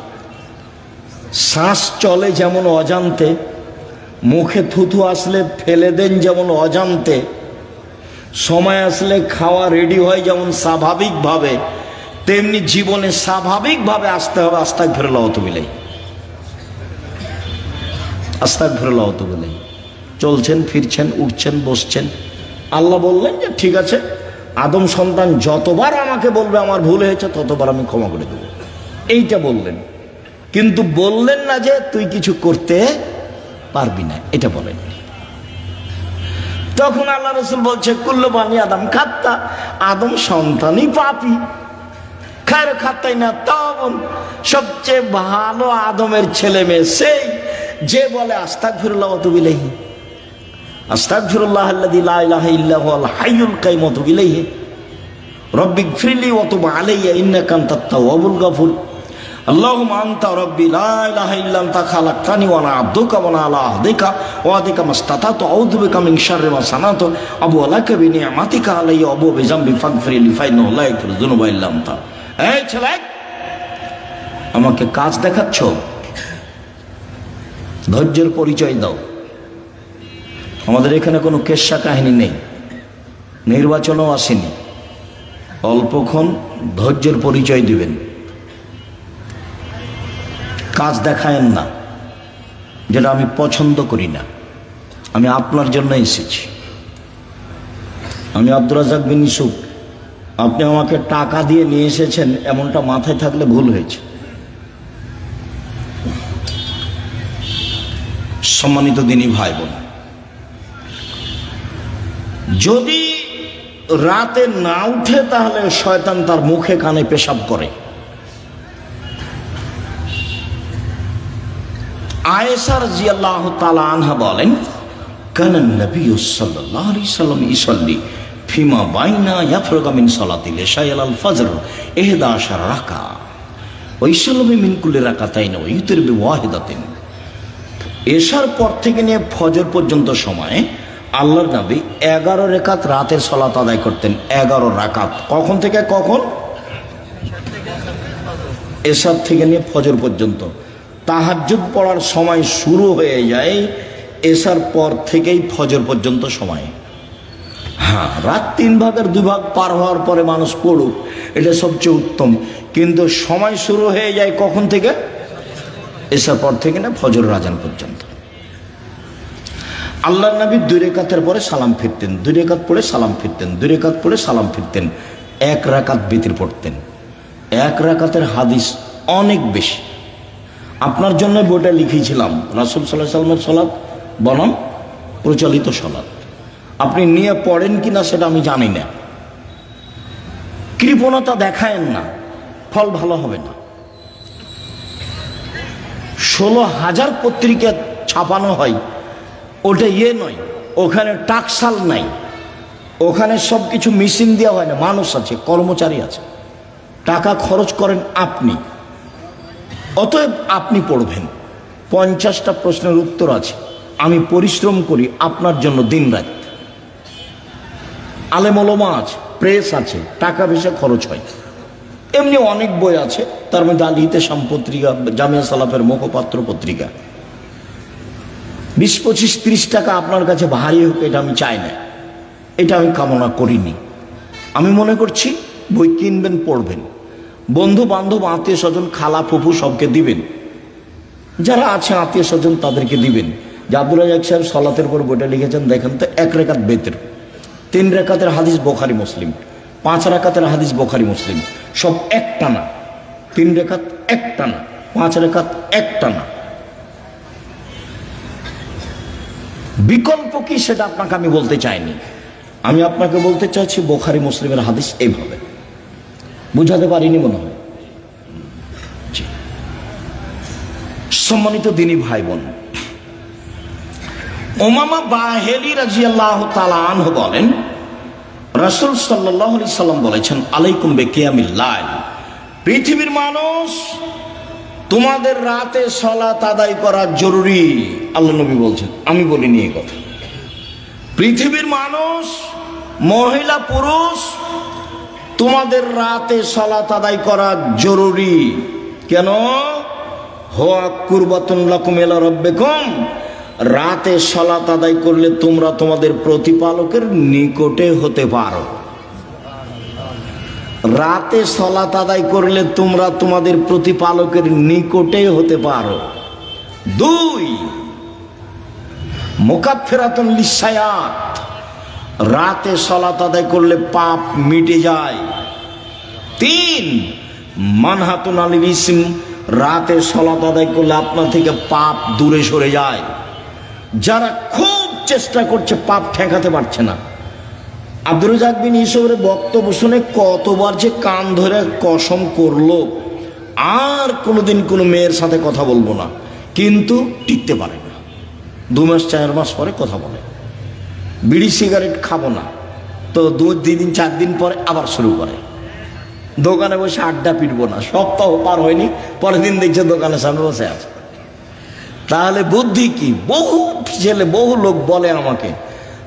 শ্বাস চলে যেমন অজান্তে, মুখে থুথু আসলে ফেলে দেন যেমন অজান্তে, সময় আসলে খাওয়া রেডি হয় যেমন স্বাভাবিকভাবে, তেমনি জীবনে স্বাভাবিকভাবে আসতে হবে আস্তাগফিরুল্লাহ ওয়া আতুবু ইলাইহি। আস্তাগফিরুল্লাহ ওয়া আতুবু ইলাইহি। চলছেন, ফিরছেন, উঠছেন, বসছেন, আল্লাহ বললেন যে ঠিক আছে, আদম সন্তান যতবার আমাকে বলবে আমার ভুল হয়েছে ততবার আমি ক্ষমা করে দেব, এইটা বললেন। কিন্তু বললেন না যে তুই কিছু করতে পারবি না, এটা বলেন। তখন আল্লাহ রাসূল বলছে কুল্লু বানি আদম খাত্তা, আদম সন্তানই পাপী। খায়র খাত্তাই না তখন সবচেয়ে ভালো আদমের ছেলে মেয়ে সেই যে বলে আস্তাগফিরুল্লাহ ওয়া আতুবু ইলাইহি, আস্তাগফিরুল্লাহ আল্লাযী লা ইলাহা ইল্লা হুয়াল হাইয়ুল কাইয়্যুম ওয়া আতুবু ইলাইহি রব্বিগফিরলি ওয়া তুব আলাইয়া ইন্নাকা আনতাত তাওয়াবুল গফুর। আল্লাহুম্মা আনতা রাব্বি লা ইলাহা ইল্লা আনতা খালাকতানি ওয়া আনা আবদুকা ওয়া আনা আলা আহদিকা ওয়া আদিকা মাসতাতাতু আউযু বিকা মিন শাররি মা সানাতু আবু লাকা বিনিআমাতিকা আলাইয়া আবু বিযামবি ফাগফিরলি ফাইন্নাহু লা ইয়াগফিরু যুনুবা ইল্লা আনতা। এই ছেলে, আমাকে কাজ দেখাচ্ছ, ধৈর্যের পরিচয় দাও। আমাদের এখানে কোনো কেচ্ছা কাহিনী নেই, নির্বাচনও আসেনি, অল্পক্ষণ ধৈর্যের পরিচয় দিবেন, কাজ দেখায়েন না, যেটা আমি পছন্দ করি না। আমি আপনার জন্য এসেছি। আমি আব্দুর রাজ্জাক বিন ইউসুফ, আপনি আমাকে টাকা দিয়ে নিয়ে এসেছেন এমনটা মাথায় থাকলে ভুল হয়েছে। সম্মানিত দিনী ভাই বোন, যদি রাতে না উঠে তাহলে শয়তান তার মুখে কানে পেশাব করে। আয়েশা রাদিয়াল্লাহু তাআলা আনহা বলেন, কানা নবী সাল্লাল্লাহু আলাইহি সাল্লাম ইসাল্লি ফিমা বাইনা ইয়াফরুগা মিন সালাতিল ইশা ইলাল ফজর 11 রাকা ওয়া ইসাল্লামু মিন কুল্লি রাকাতাইন ওয়া ইউতির বিওয়াহিদাতিন। এশার পর থেকে নিয়ে ফজর পর্যন্ত সময়ে আল্লাহর নবী 11 রাকাত রাতের সালাত আদায় করতেন। 11 রাকাত। কখন থেকে কখন? এশার থেকে নিয়ে ফজর পর্যন্ত। তাহাজ্জুদ পড়ার সময় শুরু হয়ে যায় এশার পর থেকেই ফজর পর্যন্ত সময়। হ্যাঁ, রাত 3 ভাগের 2 ভাগ পার হওয়ার পরে মানুষ পড়ুক, এটা সবচেয়ে উত্তম। কিন্তু সময় শুরু হয়ে যায় কখন থেকে? এশার পর থেকে না ফজর আযান পর্যন্ত। আল্লাহর নবী 2 রাকাতের পরে সালাম ফিরতেন, 2 রাকাত পড়ে সালাম ফিরতেন, 2 রাকাত পড়ে সালাম ফিরতেন। 1 রাকাত বিতির পড়তেন। 1 রাকাতের হাদিস অনেক বেশি। আপনার জন্য বইটা লিখেছিলাম, রাসূল সাল্লাল্লাহু আলাইহি ওয়াসাল্লামের সালাত বনাম প্রচলিত সালাত। আপনি নিয়ে পড়েন কিনা সেটা আমি জানি না। কৃপণতা দেখায়েন না, ফল ভালো হবে না। 16,000 পত্রিকা ছাপানো হয়, ওটা নয়, ওখানে টাকসাল নাই, ওখানে সব কিছু মেশিন দেওয়া হয় না। মানুষ আছে, কর্মচারী আছে, টাকা খরচ করেন আপনি, অতএব আপনি পড়বেন। 50টা প্রশ্নের উত্তর আছে। আমি পরিশ্রম করি আপনার জন্য দিন রাত। আলেম ওলামা আছে, প্রেস আছে, টাকা পয়সা খরচ হয়। এমনি অনেক বই আছে, তার মধ্যে আল ইহতেশাম পত্রিকা, জামিয়া সালাফের মুখপাত্র পত্রিকা। 20, 25, 30 টাকা আপনার কাছে ভারী হোক, এটা আমি চাই না, এটা আমি কামনা করিনি। আমি মনে করছি বই কিনবেন, পড়বেন, বন্ধু বান্ধব, আত্মীয় স্বজন, খালা ফুফু সবকে দিবেন, যারা আছে আত্মীয় স্বজন তাদেরকে দিবেন। যে আব্দুর রাজ্জাক সাহেব সালাতের পর বইটা লিখেছেন, দেখেন তো, 1 রাকাত বেতের, 3 রাকাতের হাদিস বুখারী মুসলিম, 5 রাকাতের হাদিস বুখারী মুসলিম, সব একটানা। 3 রাকাত একটানা, 5 রাকাত একটানা, বিকল্প কি সেটা আপনাকে আমি বলতে চাইনি। আমি আপনাকে বলতে চাইছি বুখারী মুসলিমের হাদিস এইভাবে। বুঝাতে পারিনি মনে হয়। সম্মানিত দিনী ভাই বোন, উমামা বাহিলী রাদিয়াল্লাহু তাআলা আনহু বলেন, রাসূল সাল্লাল্লাহু আলাইহি সাল্লাম বলেছেন, আলাইকুম বিকিয়ামিল লাইল, পৃথিবীর মানুষ তোমাদের রাতে সালাত আদায় করা জরুরি। আল্লাহ নবী বলছেন, আমি বলিনি এই কথা। পৃথিবীর মানুষ, মহিলা পুরুষ, তোমাদের রাতে সালাত আদায় করা জরুরি। কেন? হুয়া কুরবাতুন লাকুম ইলা রাব্বিকুম, রাতে সালাত আদায় করলে তোমরা তোমাদের প্রতিপালকের নিকটে হতে পারো। রাতে সালাত আদায় করলে তোমরা তোমাদের প্রতিপালকের নিকটে হতে পারো। 2, মুকাফফিরাতুন লিসায়াত, রাতে সালাত আদায় করলে পাপ মিটে যায়। 3, মানহাতুন আনিল ইসম, রাতে সালাত আদায় করলে আপনার থেকে পাপ দূরে সরে যায়। যারা খুব চেষ্টা করছে পাপ ঠেকাতে পারছে না, আব্দুর রাজ্জাক বিন ইউসুফের বক্তব্য শুনে কতবার যে কান ধরে কসম করলো আর কোনোদিন কোনো মেয়ের সাথে কথা বলবো না, কিন্তু টিকতে পারে না। 2 মাস 4 মাস পরে কথা বলে, বিড়ি সিগারেট খাবো না, তো 2 দিন 4 দিন পরে আবার শুরু করে। দোকানে বসে আড্ডা পিটবো না, সপ্তাহ পার হয়নি, পরের দিন দেখছে দোকানের সামনে বসে আছে। তাহলে বুদ্ধি কি? বহু ছেলে, বহু লোক বলে আমাকে,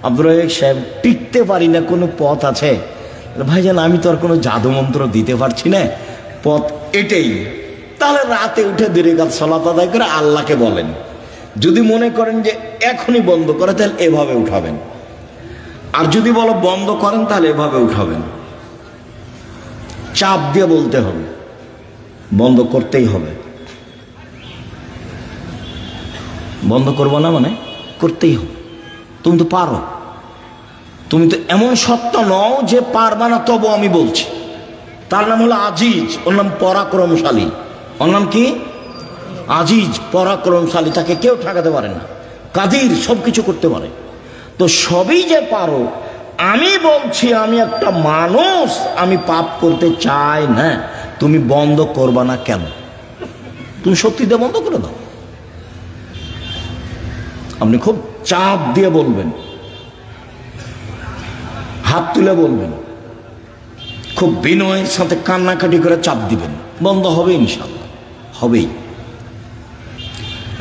আব্দুর রাজ্জাক সাহেব টিকতে পারি না, কোনো পথ আছে? ভাইজান, আমি তো আর কোনো জাদু মন্ত্র দিতে পারছি না, পথ এটাই। তাহলে রাতে উঠে 2 রাকাত সালাত আদায় করে আল্লাহকে বলেন। যদি মনে করেন যে এখনই বন্ধ করে, তাহলে এভাবে উঠাবেন। আর যদি বলো বন্ধ করেন, তাহলে এভাবে উঠাবেন। চাপ দিয়ে বলতে হবে, বন্ধ করতেই হবে। বন্ধ করবো না মানে করতেই হবে। তুমি তো পারো, তুমি তো এমন সত্তা নও যে পারবা না, তবু আমি বলছি। তার নাম হলো আজিজ, ওর নাম পরাক্রমশালী। ওর নাম কি? আজিজ, পরাক্রমশালী, তাকে কেউ ঠেকাতে পারে না। কাদির, সব কিছু করতে পারে। তো সবই যে পারো, আমি বলছি আমি একটা মানুষ, আমি পাপ করতে চাই না, তুমি বন্ধ করবা না কেন? তুমি সত্যিতে বন্ধ করে দাও। আপনি খুব চাপ দিয়ে বলবেন, হাত তুলে বলবেন, খুব বিনয়ের সাথে কান্নাকাটি করে চাপ দিবেন, বন্ধ হবে ইনশাআল্লাহ, হবেই।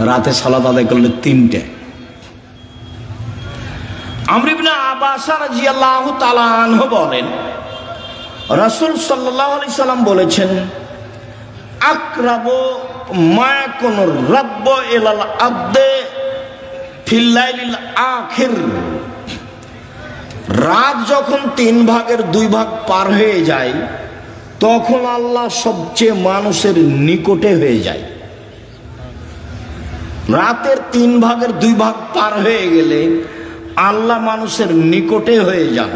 রাতে সালাত আদায় করলে 3টে। আমর ইবনে আব্বাস রাদিয়াল্লাহু তাআলা আনহু বলেন, রাসূল সাল্লাল্লাহু আলাইহি সাল্লাম বলেছেন, আকরাবু মা ইয়াকুনুর রাব্বু ইলাল আবদে ফিল লাইলিল আখির, রাত যখন 3 ভাগের 2 ভাগ পার হয়ে যায়, তখন আল্লাহ সবচেয়ে মানুষের নিকটে হয়ে যায়। রাতের 3 ভাগের 2 ভাগ পার হয়ে গেলে আল্লাহ মানুষের নিকটে হয়ে যান।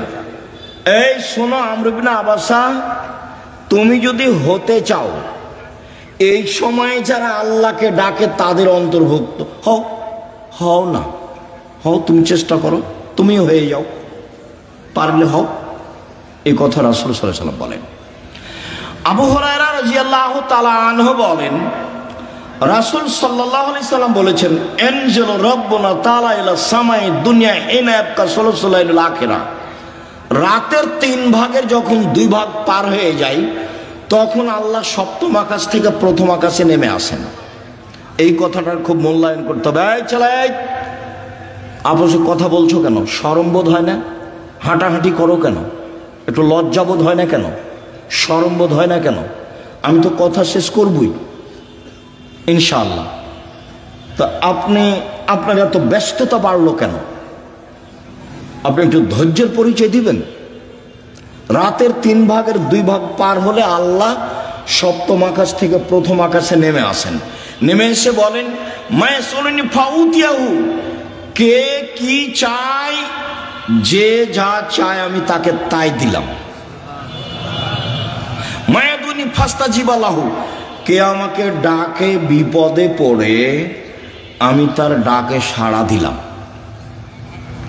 এই শোনো আমর ইবনে আব্বাস, তুমি যদি হতে চাও, এই সময়ে যারা আল্লাহকে ডাকে তাদের অন্তর্ভুক্ত হও। হও না, হও, তুমি চেষ্টা করো, তুমিও হয়ে যাও, পারলে হও। এই কথা রাসূল সাল্লাল্লাহু আলাইহি ওয়াসাল্লাম বলেন। আবু হুরায়রা রাদিয়াল্লাহু তাআলা আনহু বলেন, রাসূল সাল্লাল্লাহু আলাইহি সাল্লাম বলেছেন, এনজিল রাব্বুনা তাআলা ইলা সামাই দুনিয়া হিনা ইয়াবকা সুলুসুল লাইলিল আখিরা, রাতের 3 ভাগের যখন 2 ভাগ পার হয়ে যায়, তখন আল্লাহ 7ম আকাশ থেকে 1ম আকাশে নেমে আসেন। এই কথাটার খুব মূল্যায়ন করতে হবে। এই ছেলে, আপসে কথা বলছো কেন? শরম বোধ হয় না? হাঁটাহাঁটি করো কেন? একটু লজ্জা বোধ হয় না কেন? শরম বোধ হয় না কেন? আমি তো কথা শেষ করবই ইনশাআল্লাহ। তা আপনার এত ব্যস্ততা বাড়লো কেন? আপনি একটু ধৈর্যের পরিচয় দিবেন। রাতের 3 ভাগের 2 ভাগ পার হলে আল্লাহ 7ম আকাশ থেকে 1ম আকাশে নেমে আসেন। নেমে এসে বলেন, মায়াসুলনি ফাউতিয়াহু, কে কি চায়, যে যা চায় আমি তাকে তাই দিলাম। মায়াদুনি ফাস্তাজিবালাহু, কে আমাকে ডাকে বিপদে পড়ে, আমি তার ডাকে সাড়া দিলাম।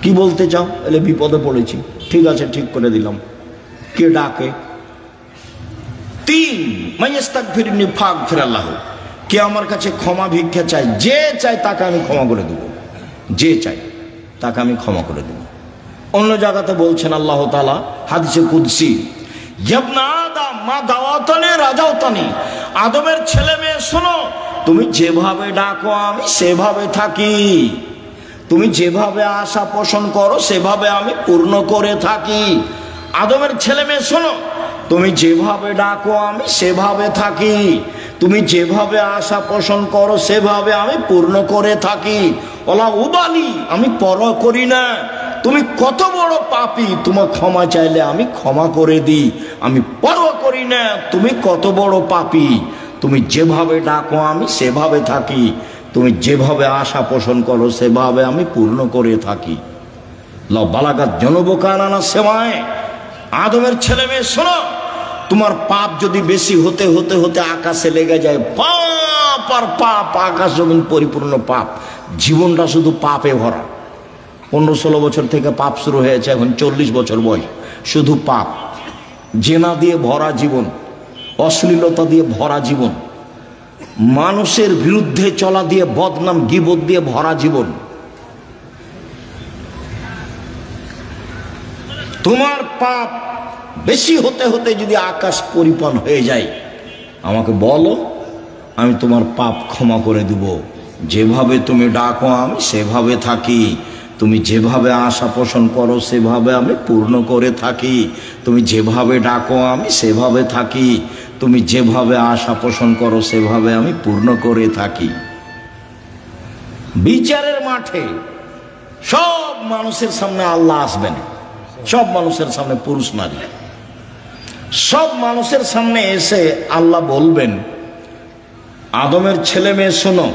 কি বলতে চাও? এলে বিপদে পড়েছি। ঠিক আছে, ঠিক করে দিলাম। কে ডাকে? 3 মাইয়াস্তাগফিরনি ফাগফির আল্লাহু, কে আমার কাছে ক্ষমা ভিক্ষা চায়, যে চায় তাকে আমি ক্ষমা করে দেব, যে চাই তাকে আমি ক্ষমা করে দেব। অন্য জায়গাতে বলছেন আল্লাহ তাআলা হাদিসে কুদসি, ইবনা আদম মা দাওয়াতানি রাজাওতানি, আদমের ছেলে মেয়ে শোনো, তুমি যেভাবে ডাকো আমি সেভাবে থাকি, তুমি যেভাবে আশা পোষণ করো সেভাবে আমি পূর্ণ করে থাকি। আদমের ছেলে মেয়ে শোনো, তুমি যেভাবে ডাকো আমি সেভাবে থাকি, তুমি যেভাবে আশা পোষণ করো সেভাবে আমি পূর্ণ করে থাকি। ওলা উবালি, আমি পরোয়া করি না তুমি কত বড় পাপী, তোমার ক্ষমা চাইলে আমি ক্ষমা করে দিই, আমি পরোয়া করি না তুমি কত বড় পাপী, তুমি যেভাবে ডাকো আমি সেভাবে থাকি, তুমি যেভাবে আশা পোষণ করো সেভাবে আমি পূর্ণ করে থাকি। ল বালাগাত জনবকানা সেমায়, আদমের ছেলে মেয়ে শোনো, তোমার পাপ যদি বেশি হতে হতে হতে আকাশে লেগে যায়, পাপ আর পাপ, আকাশ জমিন পরিপূর্ণ পাপ, জীবনটা শুধু পাপে ভরা। 15-16 বছর থেকে পাপ শুরু হয়েছে, এখন 40 বছর বয়স, শুধু পাপ, জেনা দিয়ে ভরা জীবন, অশ্লীলতা দিয়ে ভরা জীবন, মানুষের বিরুদ্ধে চলা দিয়ে, বদনাম গীবত দিয়ে ভরা জীবন। তোমার পাপ বেশি হতে হতে যদি আকাশ পরিপূর্ণ হয়ে যায়, আমাকে বলো, আমি তোমার পাপ ক্ষমা করে দেব। যেভাবে তুমি ডাকো আমি সেভাবে থাকি, তুমি যেভাবে আশা পোষণ করো সেভাবে আমি পূর্ণ করে থাকি, তুমি যেভাবে ডাকো আমি সেভাবে থাকি, তুমি যেভাবে আশা পোষণ করো সেভাবে আমি পূর্ণ করে থাকি। বিচারের মাঠে সব মানুষের সামনে আল্লাহ আসবেন, সব মানুষের সামনে, পুরুষ নারী সব মানুষের সামনে এসে আল্লাহ বলবেন, আদমের ছেলে মেয়ে শোনো,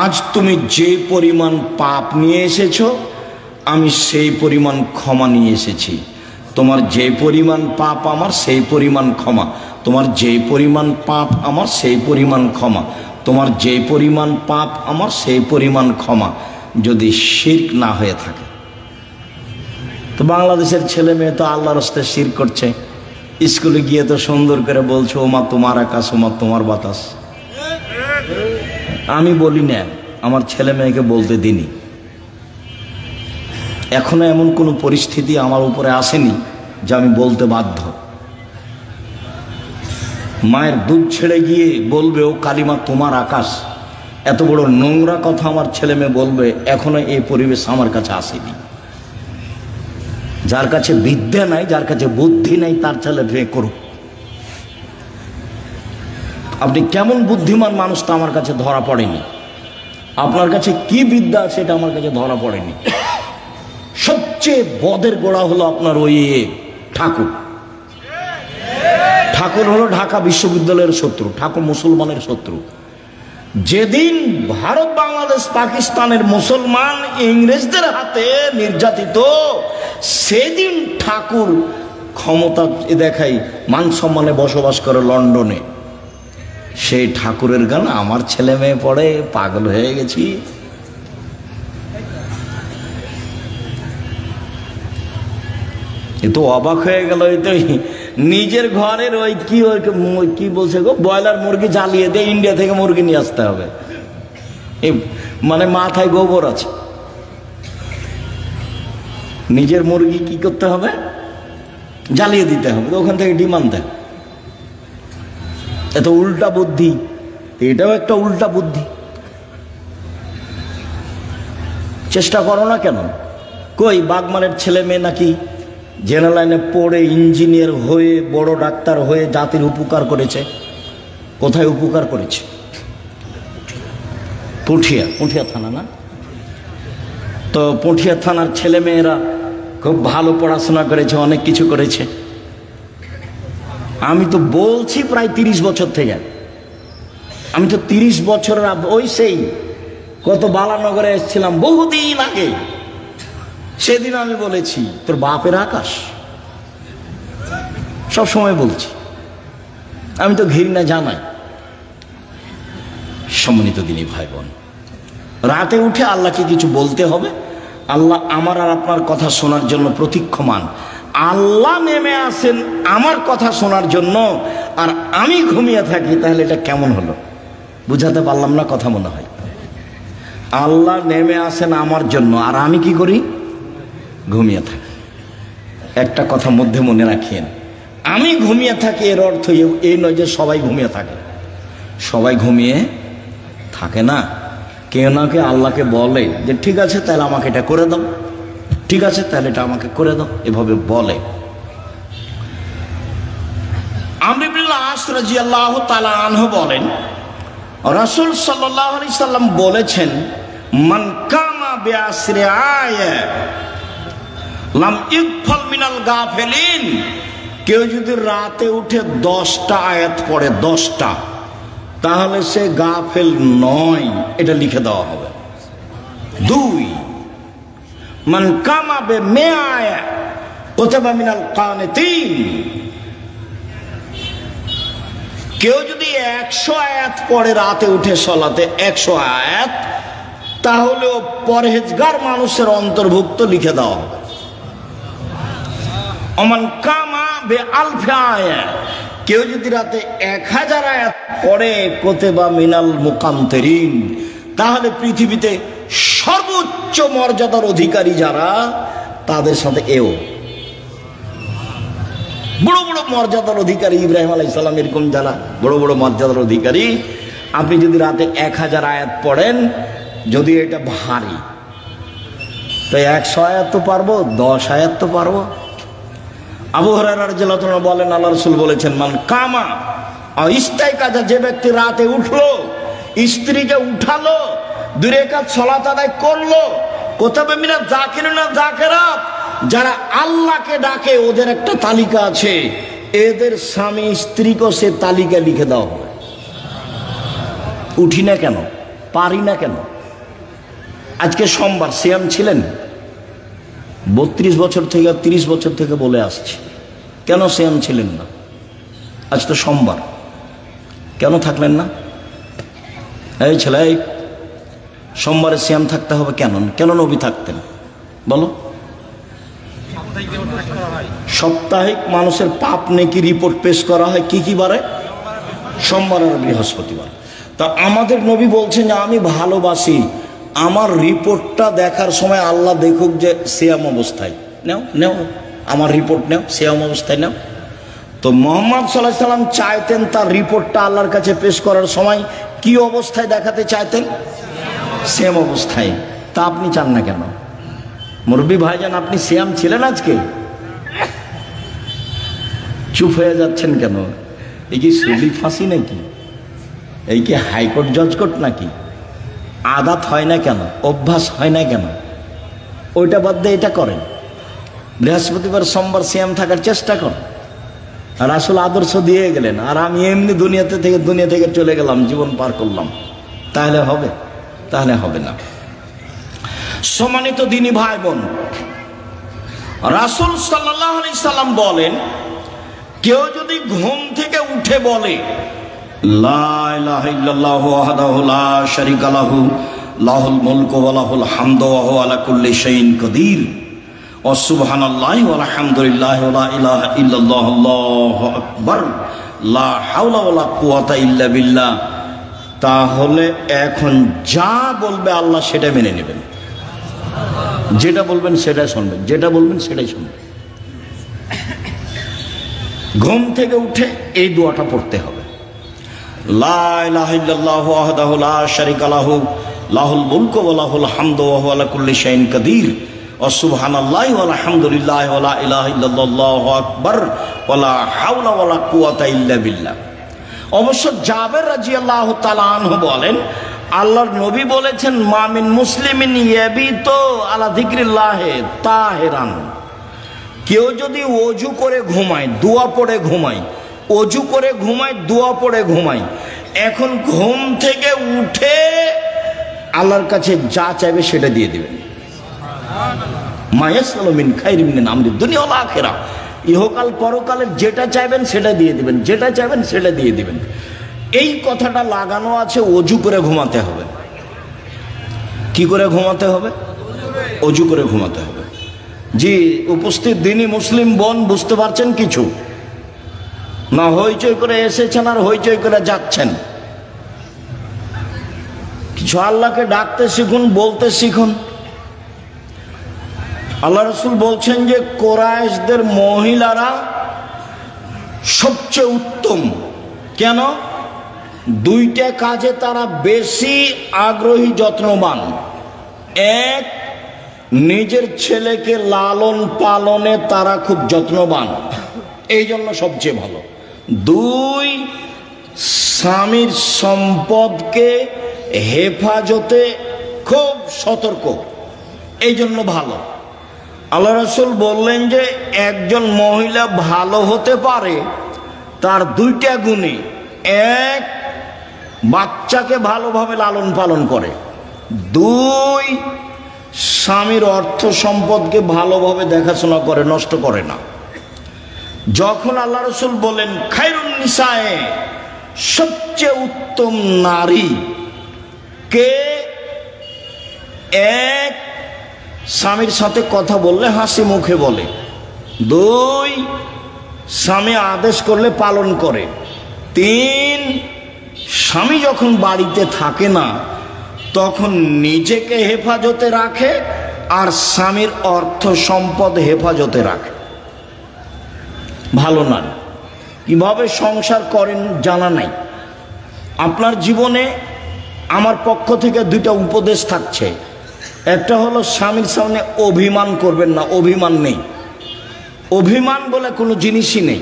আজ তুমি যে পরিমাণ পাপ নিয়ে এসেছো আমি সেই পরিমাণ ক্ষমা নিয়ে এসেছি। তোমার যে পরিমাণ পাপ আমার সেই পরিমাণ ক্ষমা, তোমার যে পরিমাণ পাপ আমার সেই পরিমাণ ক্ষমা, তোমার যে পরিমাণ পাপ আমার সেই পরিমাণ ক্ষমা, যদি শিরক না হয়ে থাকে। তো বাংলাদেশের ছেলে মেয়ে তো আল্লাহর রাস্তায় শিরক করছে, স্কুলে গিয়ে তো সুন্দর করে বলছে ওমা তোমার আকাশ, ওমা তোমার বাতাস। আমি বলি না, আমার ছেলে মেয়েকে বলতে দিনি। এখনো এমন কোনো পরিস্থিতি আমার উপরে আসেনি যে আমি বলতে বাধ্য। মায়ের দুধ ছেড়ে গিয়ে বলবে ও কালিমা তোমার আকাশ, এত বড় নোংরা কথা আমার ছেলে মেয়ে বলবে, এখনো এই পরিবেশ আমার কাছে আসেনি। যার কাছে বিদ্যা নাই, যার কাছে বুদ্ধি নাই, তার ছেলে বিয়ে করুক। আপনি কেমন বুদ্ধিমান মানুষ তা আমার কাছে ধরা পড়েনি, আপনার কাছে কি বিদ্যা সেটা আমার কাছে ধরা পড়েনি। সবচেয়ে বদের গোড়া হলো আপনার ওই ঠাকুর। ঠাকুর হলো ঢাকা বিশ্ববিদ্যালয়ের শত্রু, ঠাকুর মুসলমানের শত্রু। যেদিন ভারত, বাংলাদেশ, পাকিস্তানের মুসলমান ইংরেজদের হাতে নির্যাতিত, সেদিন ঠাকুর ক্ষমতা দেখাই, মান সম্মানে বসবাস করে লন্ডনে। সেই ঠাকুরের গান আমার ছেলে মেয়ে পড়ে, পাগল হয়ে গেছি। এ তো অবাক হয়ে গেল। এই তো নিজের ঘরের ওই কি বলছে গো, ব্রয়লার মুরগি জ্বালিয়ে দিয়ে ইন্ডিয়া থেকে মুরগি নিয়ে আসতে হবে, মানে মাথায় গোবর আছে। নিজের মুরগি কি করতে হবে, জ্বালিয়ে দিতে হবে, ওখান থেকে ডিমান্ড দেয়। এত উল্টা বুদ্ধি, এটাও একটা উল্টা বুদ্ধি। চেষ্টা করো না কেন? কই বাগমানের ছেলে মেয়ে নাকি জেনারেল লাইনে পড়ে ইঞ্জিনিয়ার হয়ে, বড় ডাক্তার হয়ে জাতির উপকার করেছে। কোথায় উপকার করেছে? পুঠিয়া থানা না? তো পুঠিয়া থানার ছেলে মেয়েরা খুব ভালো পড়াশোনা করেছে, অনেক কিছু করেছে। আমি তো বলছি প্রায় 30 বছর থেকে, আমি তো 30 বছরের ওই সেই কত বালানগরে এসেছিলাম বহুদিন আগে, সেদিন আমি বলেছি তোর বাপের আকাশ, সব সময় বলছি। আমি তো ঘৃণা জানাই। সম্মানিত দিনী ভাই বোন, রাতে উঠে আল্লাহকে কিছু বলতে হবে, আল্লাহ আমার আর আপনার কথা শোনার জন্য প্রতীক্ষমান। আল্লাহ নেমে আসেন আমার কথা শোনার জন্য, আর আমি ঘুমিয়ে থাকি, তাহলে এটা কেমন হলো? বুঝাতে পারলাম না কথা মনে হয়? আল্লাহ নেমে আসেন আমার জন্য, আর আমি কি করি? ঘুমিয়ে থাকি। একটা কথা মধ্যে মনে রাখিয়েন, আমি ঘুমিয়ে থাকি এর অর্থ এই নয় যে সবাই ঘুমিয়ে থাকে। সবাই ঘুমিয়ে থাকে না। কেউ না কেউ আল্লাহকে বলে যে ঠিক আছে তাহলে আমাকে এটা করে দাও, ঠিক আছে তাহলে এটা আমাকে করে দাও, এভাবে বলে। আমর ইবনে আস রাদিয়াল্লাহু তাআলা আনহু বলেন, রাসূল সাল্লাল্লাহু আলাইহি সাল্লাম বলেছেন, মান কামা বিআসরি আয়া লাম ইগফাল মিনাল গাফিলিন। কেউ যদি রাতে উঠে 10টা আয়াত পড়ে, 10টা, তাহলে সে গাফেল নয়, এটা লিখে দেওয়া হবে। 2, মান কামা বিমিয়া আয়া কুতিবা মিনাল কানিতিন। কেউ যদি 100 আয়াত পড়ে রাতে উঠে সলাতে, 100 আয়াত, তাহলেও পরহেজগার মানুষের অন্তর্ভুক্ত লিখে দেওয়া হবে। ওমান কামা বিআলফি আয়া, কেউ যদি রাতে 1000 আয়াত পড়ে কুতিবা মিনাল মুকান্তিরিন, তাহলে পৃথিবীতে সর্বোচ্চ মর্যাদার অধিকারী যারা, তাদের সাথে এও বড় বড় মর্যাদার অধিকারী। ইব্রাহিম আলাইহিস সালাম এরকম যারা বড় বড় মর্যাদার অধিকারী, আপনি যদি রাতে 1000 আয়াত পড়েন, যদি এটা ভারী, তো 100 আয়াত তো পারবো, 10 আয়াত তো পারবো। আবু হুরায়রা রাদিয়াল্লাহু তাআলা বলেন, আল্লাহ রাসূল বলেছেন, মান কামা ইস্তাইকাজা, যে ব্যক্তি রাতে উঠলো, স্ত্রীকে উঠালো, 2 রাকাত সালাত আদায় করলো, কুতিবা মিনাল যাকিরিনা যাকিরাত, যারা আল্লাহকে ডাকে ওদের একটা তালিকা আছে, এদের স্বামী স্ত্রীকে সে তালিকা লিখে দাও। উঠি না কেন, পারি না কেন? আজকে সোমবার, সিয়াম ছিলেন 32 বছর থেকে 30 বছর থেকে বলে আসছি, কেন সিয়াম ছিলেন না? আজ তো সোমবার, কেন থাকলেন না? এই ছেলে, সোমবারে সিয়াম থাকতে হবে কেন? কেন নবী থাকতেন বলো? সাপ্তাহিক মানুষের পাপ নেকি রিপোর্ট পেশ করা হয় কি কি বারে? সোমবার আর বৃহস্পতিবার। তা আমাদের নবী বলছেন যে আমি ভালোবাসি আমার রিপোর্টটা দেখার সময় আল্লাহ দেখুক যে সিয়াম অবস্থায়। নেও নেও আমার রিপোর্ট নেও, সিয়াম অবস্থায় নেও। তো মুহাম্মদ সাল্লাল্লাহু আলাইহি সাল্লাম চাইতেন তার রিপোর্টটা আল্লাহর কাছে পেশ করার সময় কি অবস্থায় দেখাতে চাইতেন? সিয়াম অবস্থায়। তা আপনি চান না কেন? মুরব্বী ভাইজান, আপনি সিয়াম ছিলেন আজকে? চুপ হয়ে যাচ্ছেন কেন? এই কি সুলি ফাঁসি নাকি? এই কি হাইকোর্ট জজকোর্ট নাকি? আদাত হয় না কেন? অভ্যাস হয় না কেন? ওইটা বাদ দিয়ে এটা করেন। বৃহস্পতিবার সোমবার সিয়াম থাকার চেষ্টা করেন। আর আসলে আদর্শ দিয়ে গেলেন, আর আমি এমনি দুনিয়া থেকে চলে গেলাম, জীবন পার করলাম, তাহলে হবে? তাহলে হবে না। সম্মানিত দিনী ভাই বোন, রাসূল সাল্লাল্লাহু আলাইহি সাল্লাম বলেন, কেউ যদি ঘুম থেকে উঠে বলে লা ইলাহা ইল্লাল্লাহু ওয়াহদাহু লা শারীকা লাহু লাহুল মুলকু ওয়া লাহুল হামদু ওয়া হুয়া আলা কুল্লি শাইইন কাদির ওয়া সুবহানাল্লাহি ওয়া আলহামদুলিল্লাহি ওয়া লা ইলাহা ইল্লাল্লাহু আল্লাহু আকবার লা হাওলা ওয়া লা কুওয়াতা ইল্লা বিল্লাহ, তাহলে এখন যা বলবে আল্লাহ সেটা মেনে নেবেন। যেটা বলবেন সেটাই শুনবেন, যেটা বলবেন সেটাই শুনবেন। ঘুম থেকে উঠে এই দোয়াটা পড়তে হবে, লা ইলাহা ইল্লাল্লাহু ওয়াহদাহু লা শারীকা লাহু লাহুল মুলকু ওয়া লাহুল হামদু ওয়া হুয়া আলা কুল্লি শাইইন কাদির ওয়া সুবহানাল্লাহি ওয়া আলহামদুলিল্লাহি ওয়া লা ইলাহা ইল্লাল্লাহু আকবার ওয়া লা হাওলা ওয়া লা কুওয়াতা ইল্লা বিল্লাহ। অবশ্য জাবের রাদিয়াল্লাহু তাআলা আনহু বলেন, আল্লাহর নবী বলেছেন, মা মিন মুসলিমিন ইয়াবিতু আলা যিকরিল্লাহি তাহিরান, কেউ যদি ওযু করে ঘুমায়, দোয়া পড়ে ঘুমায়, ওযু করে ঘুমায়, দোয়া পড়ে ঘুমায়, এখন ঘুম থেকে উঠে আল্লাহর কাছে যা চাইবে সেটা দিয়ে দিবেন। মা ইয়াসআলু মিন খাইরিন মিন আমরি দুনিয়া ওয়াল আখিরাহ, ইহকাল পরকালের যেটা চাইবেন সেটা দিয়ে দিবেন, যেটা চাইবেন সেটা দিয়ে দিবেন। এই কথাটা লাগানো আছে ওযু করে ঘুমাতে হবে। কি করে ঘুমাতে হবে? অজু করে ঘুমাতে হবে। জি উপস্থিত দিনী মুসলিম বোন বুঝতে পারছেন কিছু না? হইচই করে এসেছেন আর হইচই করে যাচ্ছেন। কিছু আল্লাহকে ডাকতে শিখুন, বলতে শিখুন। আল্লাহ রাসূল বলছেন যে কুরাইশদের মহিলারা সবচেয়ে উত্তম। কেন? দুইটা কাজে তারা বেশি আগ্রহী, যত্নবান। এক, নিজের ছেলেকে লালন পালনে তারা খুব যত্নবান, এই জন্য সবচেয়ে ভালো। দুই, স্বামীর সম্পদকে হেফাজতে খুব সতর্ক, এই জন্য ভালো। আল্লাহ রাসূল বললেন যে একজন মহিলা ভালো হতে পারে তার দুইটা গুণে। এক, বাচ্চাকে ভালোভাবে লালন পালন করে। দুই, স্বামীর অর্থ সম্পদকে ভালোভাবে দেখাশোনা করে, নষ্ট করে না। যখন আল্লাহ রাসূল বলেন খায়রুন নিসায়ে, সবচেয়ে উত্তম নারী কে? এক, স্বামীর সাথে কথা বললে হাসি মুখে বলে। দুই, স্বামী আদেশ করলে পালন করে। তিন, স্বামী যখন বাড়িতে থাকে না তখন নিজেকে হেফাজতে রাখে আর স্বামীর অর্থ সম্পদ হেফাজতে রাখে। ভালো নারী কিভাবে সংসার করেন জানা নাই। আপনার জীবনে আমার পক্ষ থেকে দুইটা উপদেশ থাকছে। একটা হলো স্বামীর সামনে অভিমান করবেন না। অভিমান নেই, অভিমান বলে কোনো জিনিসই নেই।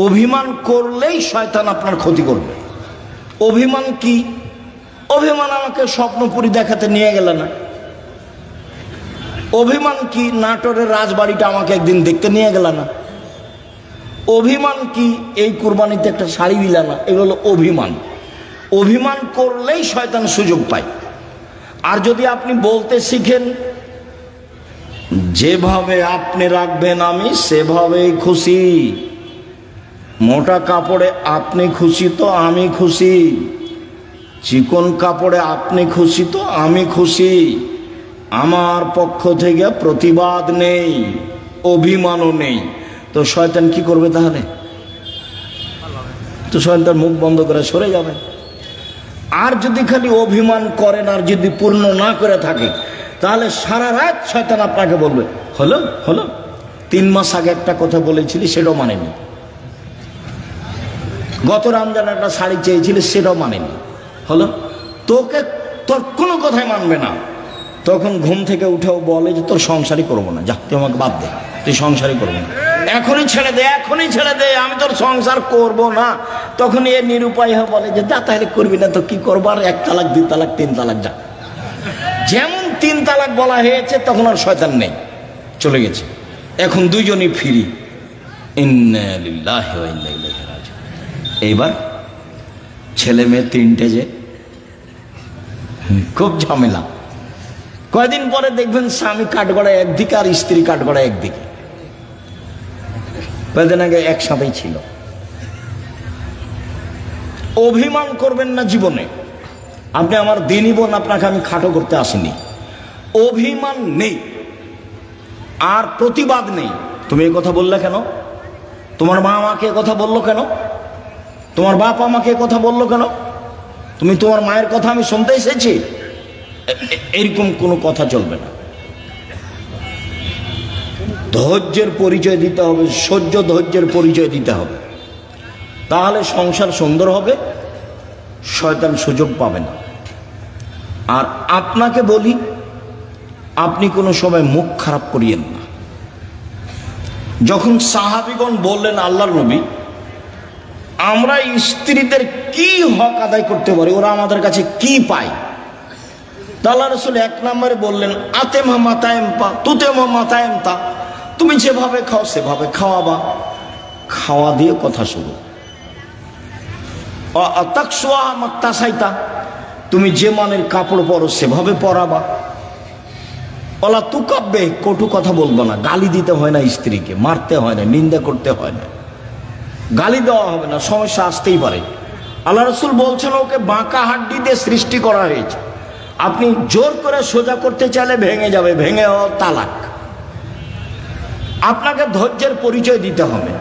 অভিমান করলেই শয়তান আপনার ক্ষতি করবে। অভিমান কি? অভিমান আমাকে স্বপ্নপুরী দেখাতে নিয়ে গেল না। অভিমান কি? নাটোরের রাজবাড়িটা আমাকে একদিন দেখতে নিয়ে গেল না। অভিমান কি? এই কুরবানিতে একটা শাড়ি দিল না। এগুলো অভিমান। অভিমান করলেই শয়তান সুযোগ পায়। আর যদি আপনি বলতে শিখেন যেভাবে আপনি রাখবেন আমি সেভাবেই খুশি, মোটা কাপড়ে আপনি খুশি তো আমি খুশি, চিকন কাপড়ে আপনি খুশি তো আমি খুশি, আমার পক্ষ থেকে প্রতিবাদ নেই, অভিমানও নেই, তো শয়তান কি করবে তাহলে? তো শয়তান মুখ বন্ধ করে সরে যাবে। আর যদি খালি অভিমান করেন আর যদি পূর্ণ না করে থাকে তাহলে সারা রাত শয়তান আপনাকে বলবে হলো হলো 3 মাস আগে একটা কথা বলেছিলি সেটাও মানেনি, গত রমজানে একটা শাড়ি চেয়েছিলি সেটাও মানেনি, হলো তোকে তোর কোনো কথাই মানবে না। তখন ঘুম থেকে উঠেও বলে যে তোর সংসারই করবো না, যা তুই আমাকে বাদ দে, তুই সংসারই করবো না, এখনই ছেড়ে দে, এখনই ছেড়ে দে, আমি তোর সংসার করবো না। তখন এ নিরুপায় হয়ে বলে যে যা তাহলে করবি না তো কি করবো, আর 1 তালাক 2 তালাক 3 তালাক যা। যেমন 3 তালাক বলা হয়েছে তখন আর শয়তান নেই, চলে গেছে। এখন দুইজনই ফ্রি। ইন্না লিল্লাহি ওয়া ইন্না ইলাইহি রাজিউন। এইবার ছেলে মেয়ে 3টে যে খুব ঝামেলা। কয়দিন পরে দেখবেন স্বামী কাঠগড়ায় একদিকে আর স্ত্রী কাঠগড়ায় একদিকে। কয়দিন আগে একসাথেই ছিল। অভিমান করবেন না জীবনে। আপনি আমার দিনী বোন, আপনাকে আমি খাটো করতে আসিনি। অভিমান নেই আর প্রতিবাদ নেই। তুমি এই কথা বললে কেন? তোমার মা আমাকে কথা বললো কেন? তোমার বাপ আমাকে কথা বললো কেন? তুমি তোমার মায়ের কথা আমি শুনতে এসেছি? এরকম কোনো কথা চলবে না। ধৈর্যের পরিচয় দিতে হবে, সহ্য ধৈর্যের পরিচয় দিতে হবে, তাহলে সংসার সুন্দর হবে, শয়তান সুযোগ পাবে না। আর আপনাকে বলি, আপনি কোনো সময় মুখ খারাপ করিয়েন না। যখন সাহাবীগণ বললেন আল্লাহর নবী আমরা স্ত্রীদের কি হক আদায় করতে পারি, ওরা আমাদের কাছে কি পায়, আল্লাহ রাসূল 1 নম্বরে বললেন আতেমা মাতায়েমপা তুতেমা মাতায়েমতা, তুমি যেভাবে খাও সেভাবে খাওয়াবা, খাওয়া দিয়ে কথা শুরু। তাকসুয়া মাক্তাসাইতা, তুমি যে মানের কাপড় পরো সেভাবে পরাবা। ওলা তুকাব্বে, কটু কথা বলবো না, গালি দিতে হয় না, স্ত্রীকে মারতে হয় না, নিন্দা করতে হয় না, গালি দেওয়া হবে না, সমস্যা আসতেই পারে। আল্লাহ রাসূল বলছেন ওকে বাঁকা হাড্ডি দিয়ে সৃষ্টি করা হয়েছে, আপনি জোর করে সোজা করতে চাইলে ভেঙে যাবে, ভেঙেও তালাক। আপনাকে ধৈর্যের পরিচয় দিতে হবে।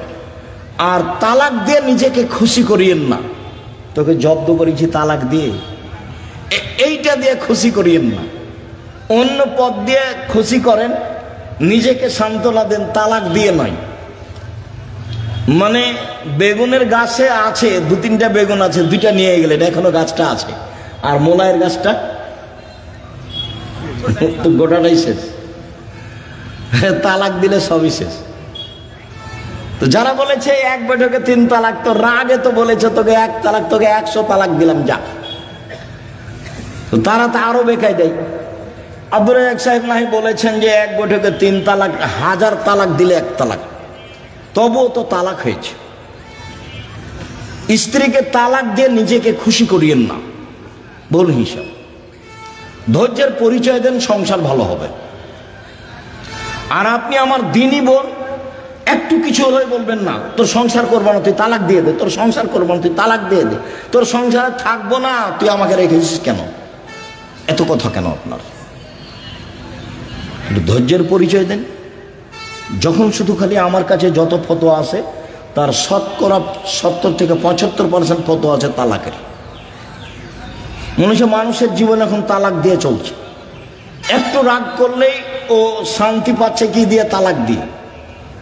আর তালাক দিয়ে নিজেকে খুশি করিয়েন না, তোকে জব্দ করেছি তালাক দিয়ে, এইটা দিয়ে খুশি করিয়েন না। অন্য পথ দিয়ে খুশি করেন, নিজেকে সান্ত্বনা দেন, তালাক দিয়ে নয়। মানে বেগুনের গাছে আছে 2-3টা বেগুন আছে, 2টা নিয়ে গেলেন, এখনো গাছটা আছে, আর মোলায়ের গাছটা তো গোটাটাই শেষ। তালাক দিলে সবই শেষ। তো যারা বলেছে 1 বৈঠকে 3 তালাক, তো রাগে তো বলেছে তোকে 1 তালাক, তোকে 100 তালাক দিলাম যা। তো তারা তো আরো বেকায় দেয়। আব্দুর রাজ্জাক সাহেব নাহি বলেছেন যে 1 বৈঠকে 3 তালাক, 1000 তালাক দিলে 1 তালাক, তবুও তো তালাক হয়েছে। স্ত্রীকে তালাক দিয়ে নিজেকে খুশি করিয়েন না, ভুল হিসাব। ধৈর্যের পরিচয় দেন, সংসার ভালো হবে। আর আপনি আমার দিনই বোন, একটু কিছু হলে বলবেন না তোর সংসার করবো না, তুই তালাক দিয়ে দে, তোর সংসার করবো না, তুই তালাক দিয়ে দে, তোর সংসারে থাকবো না, তুই আমাকে রেখেছিস কেন, এত কথা কেন আপনার? একটু ধৈর্যের পরিচয় দেন। যখন শুধু খালি আমার কাছে যত ফতোয়া আছে তার শতকরা 70 থেকে 75% ফতোয়া আছে তালাকের। মানুষের জীবন এখন তালাক দিয়ে চলছে। একটু রাগ করলেই ও শান্তি পাচ্ছে কি দিয়ে? তালাক দিয়ে।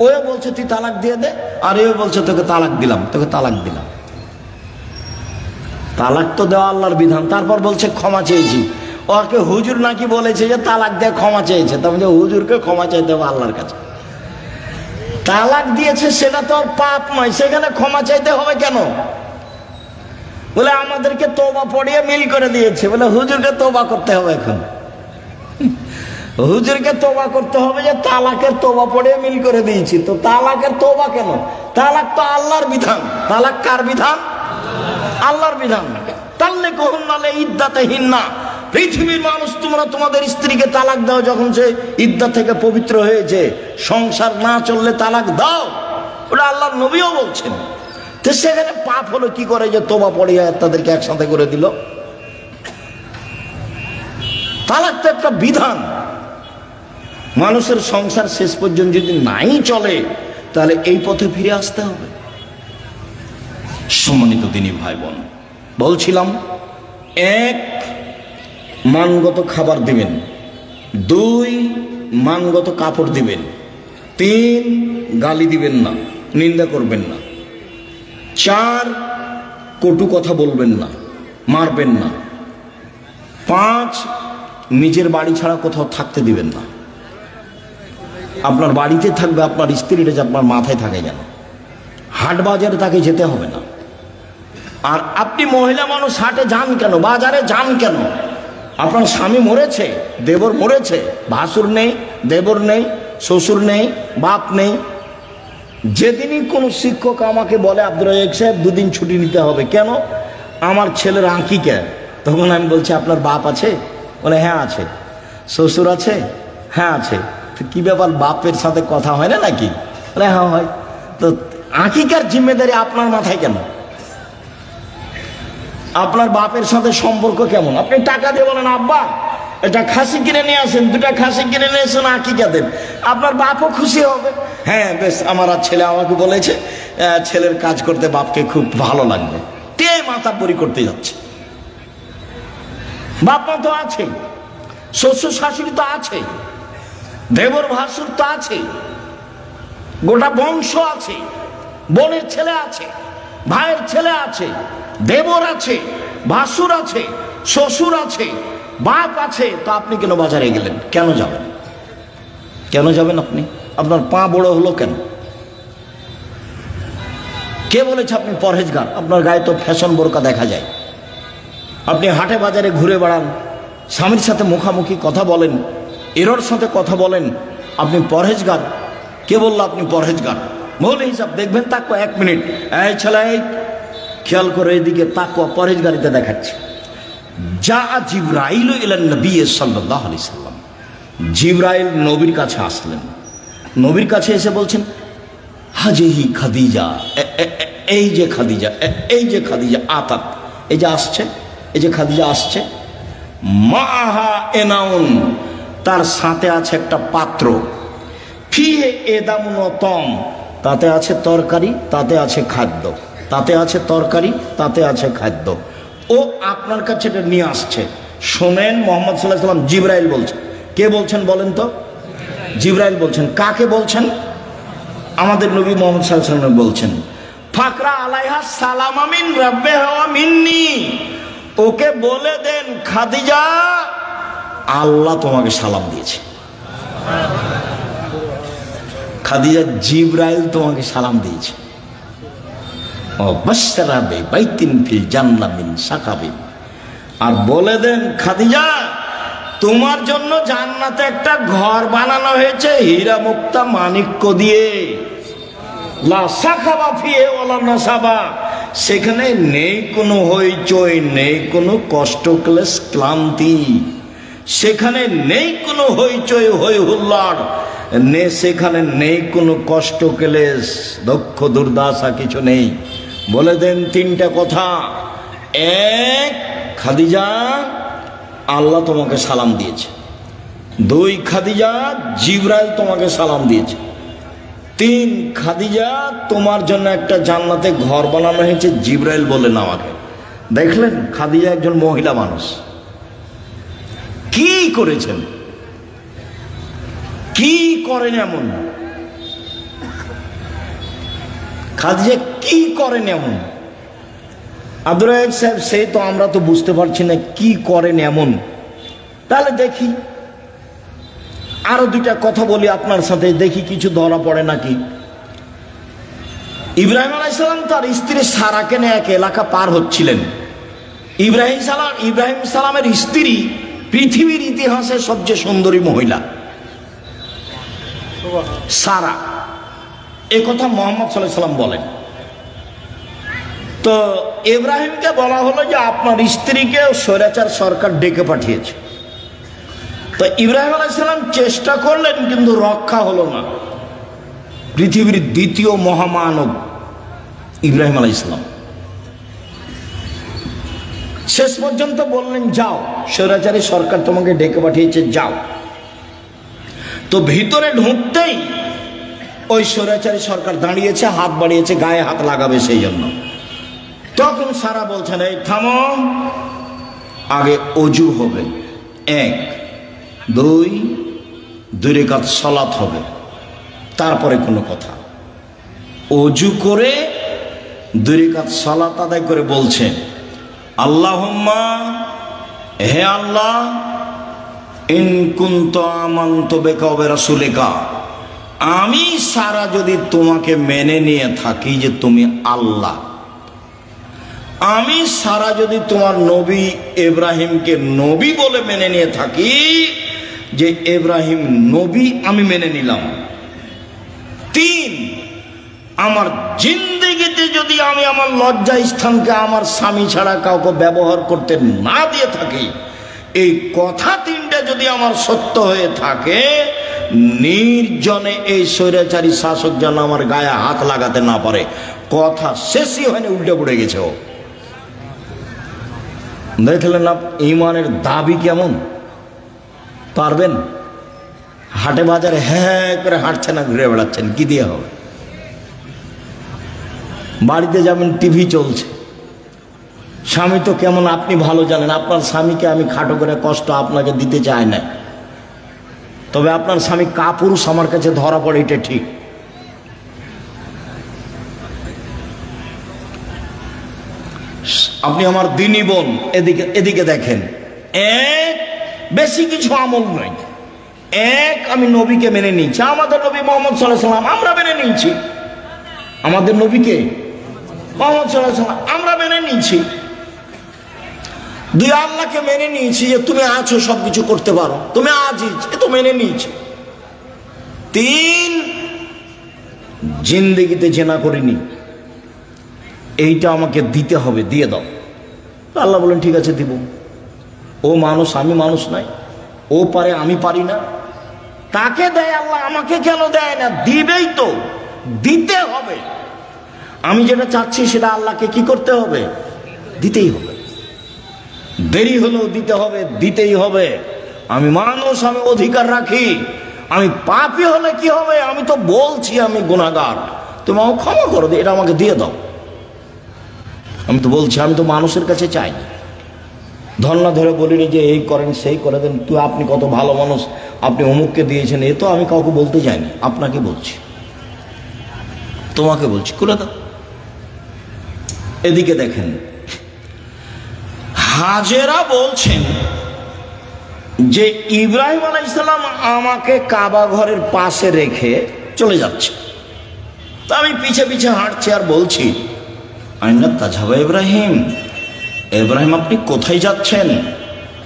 ও বলছে তুই তালাক দিয়ে দে, আর এও বলছে তোকে তালাক দিলাম, তোকে তালাক দিলাম। তালাক তো দেওয়া আল্লাহর বিধান, তারপর বলছে ক্ষমা চেয়েছি। ওকে হুজুর নাকি বলেছে যে তালাক দিয়ে ক্ষমা চেয়েছে, তার মানে হুজুরকে ক্ষমা চাইতে হবে আল্লাহর কাছে। তালাক দিয়েছে সেটা তো আর পাপ নয়, সেখানে ক্ষমা চাইতে হবে কেন? বলে আমাদেরকে তওবা পড়িয়ে মিল করে দিয়েছে, বলে হুজুরকে তওবা করতে হবে। এখন হুজুরকে তওবা করতে হবে যে তালাকের তওবা পড়িয়ে মিল করে দিয়েছি। তো তালাকের তওবা কেন? তালাক তো আল্লাহর বিধান। তালাক কার বিধান? আল্লাহর বিধান। তাল্লিকুহুন্না লিইদ্দাতিহিন্না, পৃথিবীর মানুষ তোমরা তোমাদের স্ত্রীকে তালাক দাও যখন সে ইদ্দা থেকে পবিত্র হয়েছে, সংসার না চললে তালাক দাও, ওটা আল্লাহর নবীও বলছেন। তো সেখানে পাপ হলো কি করে যে তওবা পড়িয়ে তাদেরকে একসাথে করে দিল? তালাক তো একটা বিধান। মানুষের সংসার শেষ পর্যন্ত যদি নাই চলে তাহলে এই পথে ফিরে আসতে হবে। সম্মানিত দিনী ভাই বোন, বলছিলাম 1 মানগত খাবার দিবেন, 2 মানগত কাপড় দিবেন, 3 গালি দিবেন না, নিন্দা করবেন না, 4 কটু কথা বলবেন না, মারবেন না, 5 নিজের বাড়ি ছাড়া কোথাও থাকতে দিবেন না। আপনার বাড়িতে থাকবে, আপনার স্ত্রীটা যে আপনার মাথায় থাকে যেন, হাট বাজারে তাকে যেতে হবে না। আর আপনি মহিলা মানুষ হাটে যান কেন, বাজারে যান কেন? আপনার স্বামী মরেছে, দেবর মরেছে, ভাসুর নেই, দেবর নেই, শ্বশুর নেই, বাপ নেই। যেদিনই কোনো শিক্ষক আমাকে বলে আব্দুর রাজ্জাক সাহেব 2 দিন ছুটি নিতে হবে, কেন? আমার ছেলের আঁকিকা, তখন আমি বলছি আপনার বাপ আছে? বলে হ্যাঁ আছে। শ্বশুর আছে? হ্যাঁ আছে। তো কি ব্যাপার, বাপের সাথে কথা হয় না নাকি? বলে হ্যাঁ হয়। তো আঁকিকার জিম্মেদারি আপনার মাথায় কেন? আপনার বাপের সাথে সম্পর্ক কেমন? আপনি টাকা দিয়ে বলেন আব্বা এটা খাসি কিনে নিয়ে আসেন, 2টা খাসি কিনে নিয়ে এসেন, আঁকিকা দেন, আপনার বাপও খুশি হবে। হ্যাঁ বেশ, আমার আর ছেলে আমাকে বলেছে ছেলের কাজ করতে বাপকে খুব ভালো লাগবে, তে মাথা পরি করতে যাচ্ছে। বাপ মা তো আছে, শ্বশুর শাশুড়ি তো আছে, দেবর ভাসুর তো আছে, গোটা বংশ আছে, বোনের ছেলে আছে, ভাইয়ের ছেলে আছে, দেবর আছে, ভাসুর আছে, শ্বশুর আছে, বাপ আছে। তো আপনি কেন বাজারে গেলেন? কেন যাবেন? কেন যাবেন আপনি? আপনার পা বড় হলো কেন? কে বলেছে আপনি পরহেজগার? আপনার গায়ে তো ফ্যাশন বোরকা দেখা যায়। আপনি হাটে বাজারে ঘুরে বেড়ান, স্বামীর সাথে মুখামুখি কথা বলেন, এরর সাথে কথা বলেন, আপনি পরহেজগার? কে বললো আপনি পরহেজগার? মৌল হিসাব দেখবেন, তাকো 1 মিনিট, এই ছেলে খেয়াল করে এদিকে তাকো, পরহেজগারিতে দেখাচ্ছে। যা জিবরাইল ইলান নবী সাল্লাল্লাহু আলাইহি সাল্লাম, জিবরাইল নবীর কাছে আসলেন। নবীর কাছে এসে বলছেন হাজিহি খাদিজা, এই যে খাদিজা, এই যে খাদিজা আতাত, এই যে আসছে, এই যে খাদিজা আসছে। মাহা এনাউন, তার সাথে আছে একটা পাত্র, ফিহে এদামুন তম, তাতে আছে তরকারি, তাতে আছে খাদ্য, তাতে আছে তরকারি, তাতে আছে খাদ্য। ও আপনার কাছে এটা নিয়ে আসছে। শোনেন, মোহাম্মদ সাল্লাল্লাহু আলাইহি ওয়াসাল্লাম জিবরাইল বলছেন। কে বলছেন বলেন তো? জিবরাইল বলছেন। কাকে বলছেন? আমাদের নবী মোহাম্মদ সাল্লাল্লাহু আলাইহি ওয়াসাল্লাম বলছেন, ফাকরা আলাইহা সালাম মিন রাব্বিহা ওয়া মিন্নি, ওকে বলে দেন খাদিজা আল্লাহ তোমাকে সালাম দিয়েছে। খাদিজা, জিবরাইল তোমাকে সালাম দিয়েছে। ও বাশশারা বাইতিন ফিল জান্নাহ মিন সাকাবিন, আর বলে দেন খাদিজা তোমার জন্য জান্নাতে একটা ঘর বানানো হয়েছে হীরা মুক্তা মাণিক্য দিয়ে। লা সাখাবা ফিহে ওয়ালা নাসাবা, সেখানে নেই কোনো হইচই, নেই কোনো কষ্ট ক্লেশ ক্লান্তি, সেখানে নেই কোনো হইচই হই হুল্লাড়, সেখানে নেই কোনো কষ্ট ক্লেশ দুঃখ দুর্দশা, কিছু নেই। বলে দেন তিনটা কথা। এক, খাদিজা আল্লাহ তোমাকে সালাম দিয়েছে। দুই, খাদিজা জিবরাইল তোমাকে সালাম দিয়েছে। তিন, খাদিজা তোমার জন্য একটা জান্নাতে ঘর বানানো হয়েছে, জিবরাইল বলেন আমাকে। দেখলেন, খাদিজা একজন মহিলা মানুষ কি করেছেন, কি করেন এমন, খাদিজা কি করেন এমন? আব্দুর রাজ্জাক সাহেব, সেই তো আমরা তো বুঝতে পারছি না কি করেন এমন। তাহলে দেখি আরো দুইটা কথা বলি আপনার সাথে, দেখি কিছু ধরা পড়ে নাকি। ইব্রাহিম আলাইহিস সালাম তার স্ত্রী সারাকে নিয়ে এক এলাকা পার হচ্ছিলেন। ইব্রাহিম সালামের স্ত্রী পৃথিবীর ইতিহাসে সবচেয়ে সুন্দরী মহিলা সারা, এ কথা মুহাম্মদ সাল্লাল্লাহু আলাইহি ওয়াসাল্লাম বলেন। তো ইব্রাহিমকে বলা হলো যে আপনার স্ত্রীকে স্বৈরাচার সরকার ডেকে পাঠিয়েছে। তো ইব্রাহিম আলাইহিস সালাম চেষ্টা করলেন, কিন্তু রক্ষা হলো না। পৃথিবীর দ্বিতীয় মহামানব ইব্রাহিম আলাইহিস সালাম শেষ পর্যন্ত বললেন, যাও, স্বৈরাচারী সরকার তোমাকে ডেকে পাঠিয়েছে, যাও। তো ভিতরে ঢুকতেই ওই স্বৈরাচারী সরকার দাঁড়িয়েছে, হাত বাড়িয়েছে, গায়ে হাত লাগাবে সেই জন্য। তখন সারা বলছেন, এই থামো, আগে অজু হবে, এক, দুই রাকাত সালাত হবে, তারপরে কোনো কথা। অজু করে 2 রাকাত সালাত আদায় করে বলছেন, আল্লাহুম্মা, হে আল্লাহ, ইন কুনতু আমানতু বিকা ওয়া বিরাসূলিকা, আমি সারা যদি তোমাকে মেনে নিয়ে থাকি যে তুমি আল্লাহ, আমি সারা যদি তোমার নবী ইব্রাহিমকে নবী বলে মেনে নিয়ে থাকি, যে ইব্রাহিম নবী আমি মেনে নিলাম। 3, আমার জিন্দেগিতে যদি আমি আমার লজ্জা স্থানকে আমার স্বামী ছাড়া কাউকে ব্যবহার করতে না দিয়ে থাকি, এই কথা 3টা যদি আমার সত্য হয়ে থাকে, নির্জনে এই স্বৈরাচারী শাসক যেন আমার গায়ে হাত লাগাতে না পারে। কথা শেষই হয়নি, উল্টে পড়ে গেছে ও। দেখলেন না ঈমানের দাবি কেমন? পারবেন? হাটে বাজারে হ্যাঁ করে হাঁটছেন, ঘুরে বেড়াচ্ছেন, কি দিয়ে হবে? বাড়িতে যাবেন, টিভি চলছে, স্বামী তো কেমন আপনি ভালো জানেন। আপনার স্বামীকে আমি খাটো করে কষ্ট আপনাকে দিতে চাই না, তবে আপনার স্বামী কাপুরুষ আমার কাছে ধরা পড়ে, এটা ঠিক। আপনি আমার দিনী বোন, এদিকে দেখেন, এক, বেশি কিছু আমল নয়। এক, আমি নবীকে মেনে নিয়েছি, আমাদের নবী মুহাম্মদ সাল্লাল্লাহু আলাইহি ওয়াসাল্লাম আমরা মেনে নিয়েছি, আমাদের নবীকে মুহাম্মদ সাল্লাল্লাহু আলাইহি ওয়াসাল্লাম আমরা মেনে নিয়েছি। 2, আল্লাহকে মেনে নিয়েছি যে তুমি আছো, সবকিছু করতে পারো, তুমি আজিজ, এ তো মেনে নিয়েছি। 3, জিন্দেগিতে জেনা করিনি, এইটা আমাকে দিতে হবে, দিয়ে দাও। আল্লাহ বলেন ঠিক আছে দিব। ও মানুষ, আমি মানুষ নাই, ও পারে, আমি পারি না, তাকে দেয় আল্লাহ, আমাকে কেন দেয় না? দিবেই তো, দিতে হবে। আমি যেটা চাচ্ছি সেটা আল্লাহকে কি করতে হবে? দিতেই হবে। দেরি হলেও দিতে হবে, দিতেই হবে। আমি মানুষ, আমি অধিকার রাখি। আমি পাপী হলে কি হবে? আমি তো বলছি আমি গুনাহগার, তুমি আমাকে ক্ষমা করো, এটা আমাকে দিয়ে দাও। আমি তো বলছি, আমি তো মানুষের কাছে চাইনি, ধর্ণা ধরে বলিনি যে এই করেন সেই করে দেন, তুই আপনি কত ভালো মানুষ, আপনি অমুককে দিয়েছেন। এ তো আমি কাউকে বলতে চাইনি, আপনাকে বলছি, তোমাকে বলছি, করে দাও। এদিকে দেখেন, হাজেরা বলছেন যে ইব্রাহিম আলাইহিস সালাম আমাকে কাবা ঘরের পাশে রেখে চলে যাচ্ছে। তা আমি পিছে পিছে হাঁটছি আর বলছি, আইনা তাজহাবা ইব্রাহিম, ইব্রাহিম আপনি কোথায় যাচ্ছেন?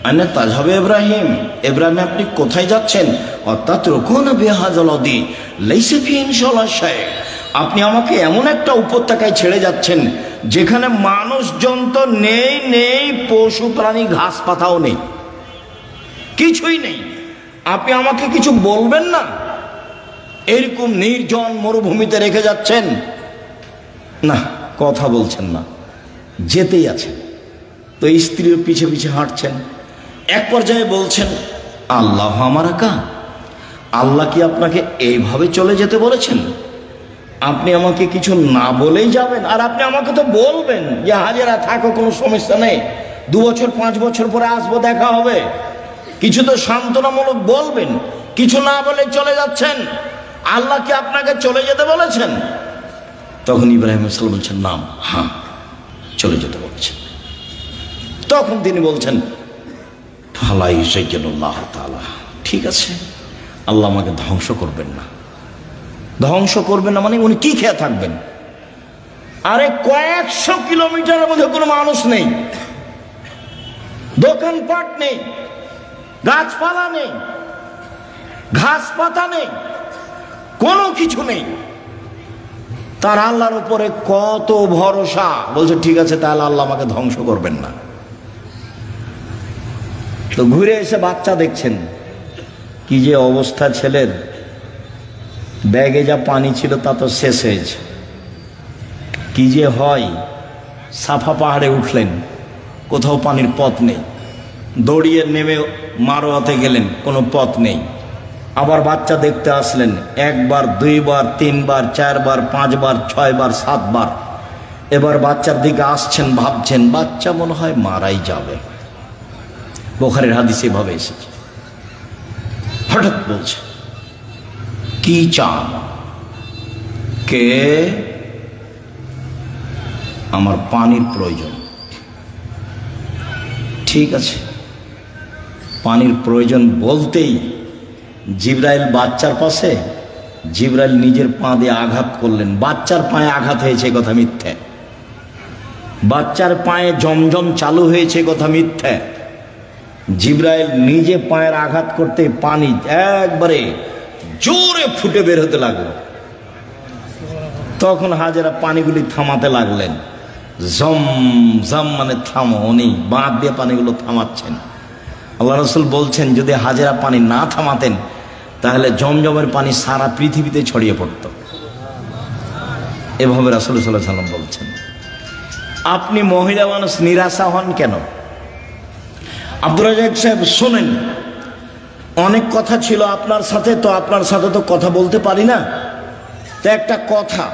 আইনা তাজহাবা ইব্রাহিম, ইব্রাহিম আপনি কোথায় যাচ্ছেন? অর্থাৎ রকুন বিহাযালদি লাইসা ফি ইনশাআল্লাহ শাই, আপনি আমাকে এমন একটা উপত্যকায় ছেড়ে যাচ্ছেন যেখানে মানুষজন তো নেই, নেই পশু প্রাণী, ঘাস পাতাও নেই, কিছুই নেই। আপনি আমাকে কিছু বলবেন না? এরকম নির্জন মরুভূমিতে রেখে যাচ্ছেন, না কথা বলছেন না, যেতেই আছেন। তো স্ত্রীর পিছে পিছে হাঁটছেন। এক পর্যায়ে বলছেন, আল্লাহ আমারাকা, আল্লাহ কি আপনাকে এইভাবে চলে যেতে বলেছেন? আপনি আমাকে কিছু না বলেই যাবেন? আর আপনি আমাকে তো বলবেন যে হাজেরা থাকো, কোনো সমস্যা নেই, 2 বছর 5 বছর পরে আসবো, দেখা হবে, কিছু তো সান্ত্বনামূলক বলবেন। কিছু না বলে চলে যাচ্ছেন, আল্লাহ কি আপনাকে চলে যেতে বলেছেন? তখন ইব্রাহিম আলাইহিস সালাম বলছেন, নাম, হ্যাঁ চলে যেতে বলেছেন। তখন তিনি বলছেন, ফালাই সাইয়্যিদুল্লাহ তাআলা, ঠিক আছে, আল্লাহ আমাকে ধ্বংস করবেন না। ধ্বংস করবেন না মানে উনি কি খেয়ে থাকবেন? আরে কয়েকশো কিলোমিটারের মধ্যে কোনো মানুষ নেই, দোকানপাট নেই, গাছপালা নেই, ঘাস পাতা নেই, কোনো কিছু নেই। তার আল্লাহর উপরে কত ভরসা। বলছে ঠিক আছে, তাহলে আল্লাহ আমাকে ধ্বংস করবেন না। তো ঘুরে এসে বাচ্চা দেখছেন, কি যে অবস্থা ছেলের, ব্যাগে যা পানি ছিল তা তো শেষ হয়েছে। কি যে হয়, সাফা পাহাড়ে উঠলেন, কোথাও পানির পথ নেই, দৌড়িয়ে নেমে মারোয়াতে গেলেন, কোনো পথ নেই। আবার বাচ্চা দেখতে আসলেন, 1 বার 2 বার 3 বার 4 বার 5 বার 6 বার 7 বার। এবার বাচ্চার দিকে আসছেন, ভাবছেন বাচ্চা মনে হয় মারাই যাবে। বুখারীর হাদিসে এভাবে এসেছে। হঠাৎ বলছে, কি চান? কে? আমার পানির প্রয়োজন। ঠিক আছে, পানির প্রয়োজন বলতেই জিবরাইল বাচ্চার পাশে, জিবরাইল নিজের পা দিয়ে আঘাত করলেন। বাচ্চার পায়ে আঘাত হয়েছে কথা মিথ্যে, বাচ্চার পায়ে জমজম চালু হয়েছে কথা মিথ্যে। জিবরাইল নিজে পায়ের আঘাত করতে পানি একবারে জোরে ফুটে বের হতে লাগলো। তখন হাজেরা পানিগুলি থামাতে লাগলেন। জম জম মানে থামো, উনি বাঁধ দিয়ে পানিগুলো থামাচ্ছেন। আল্লাহ রাসূল বলছেন, যদি হাজেরা পানি না থামাতেন তাহলে জমজমের পানি সারা পৃথিবীতে ছড়িয়ে পড়ত। এভাবে রাসূল সাল্লাল্লাহু আলাইহি ওয়াসাল্লাম বলছেন। আপনি মহিলা মানুষ, নিরাশা হন কেন? আব্দুর রাজ্জাক সাহেব শোনেন, অনেক কথা ছিল আপনার সাথে, তো আপনার সাথে তো কথা বলতে পারি না। তো একটা কথা,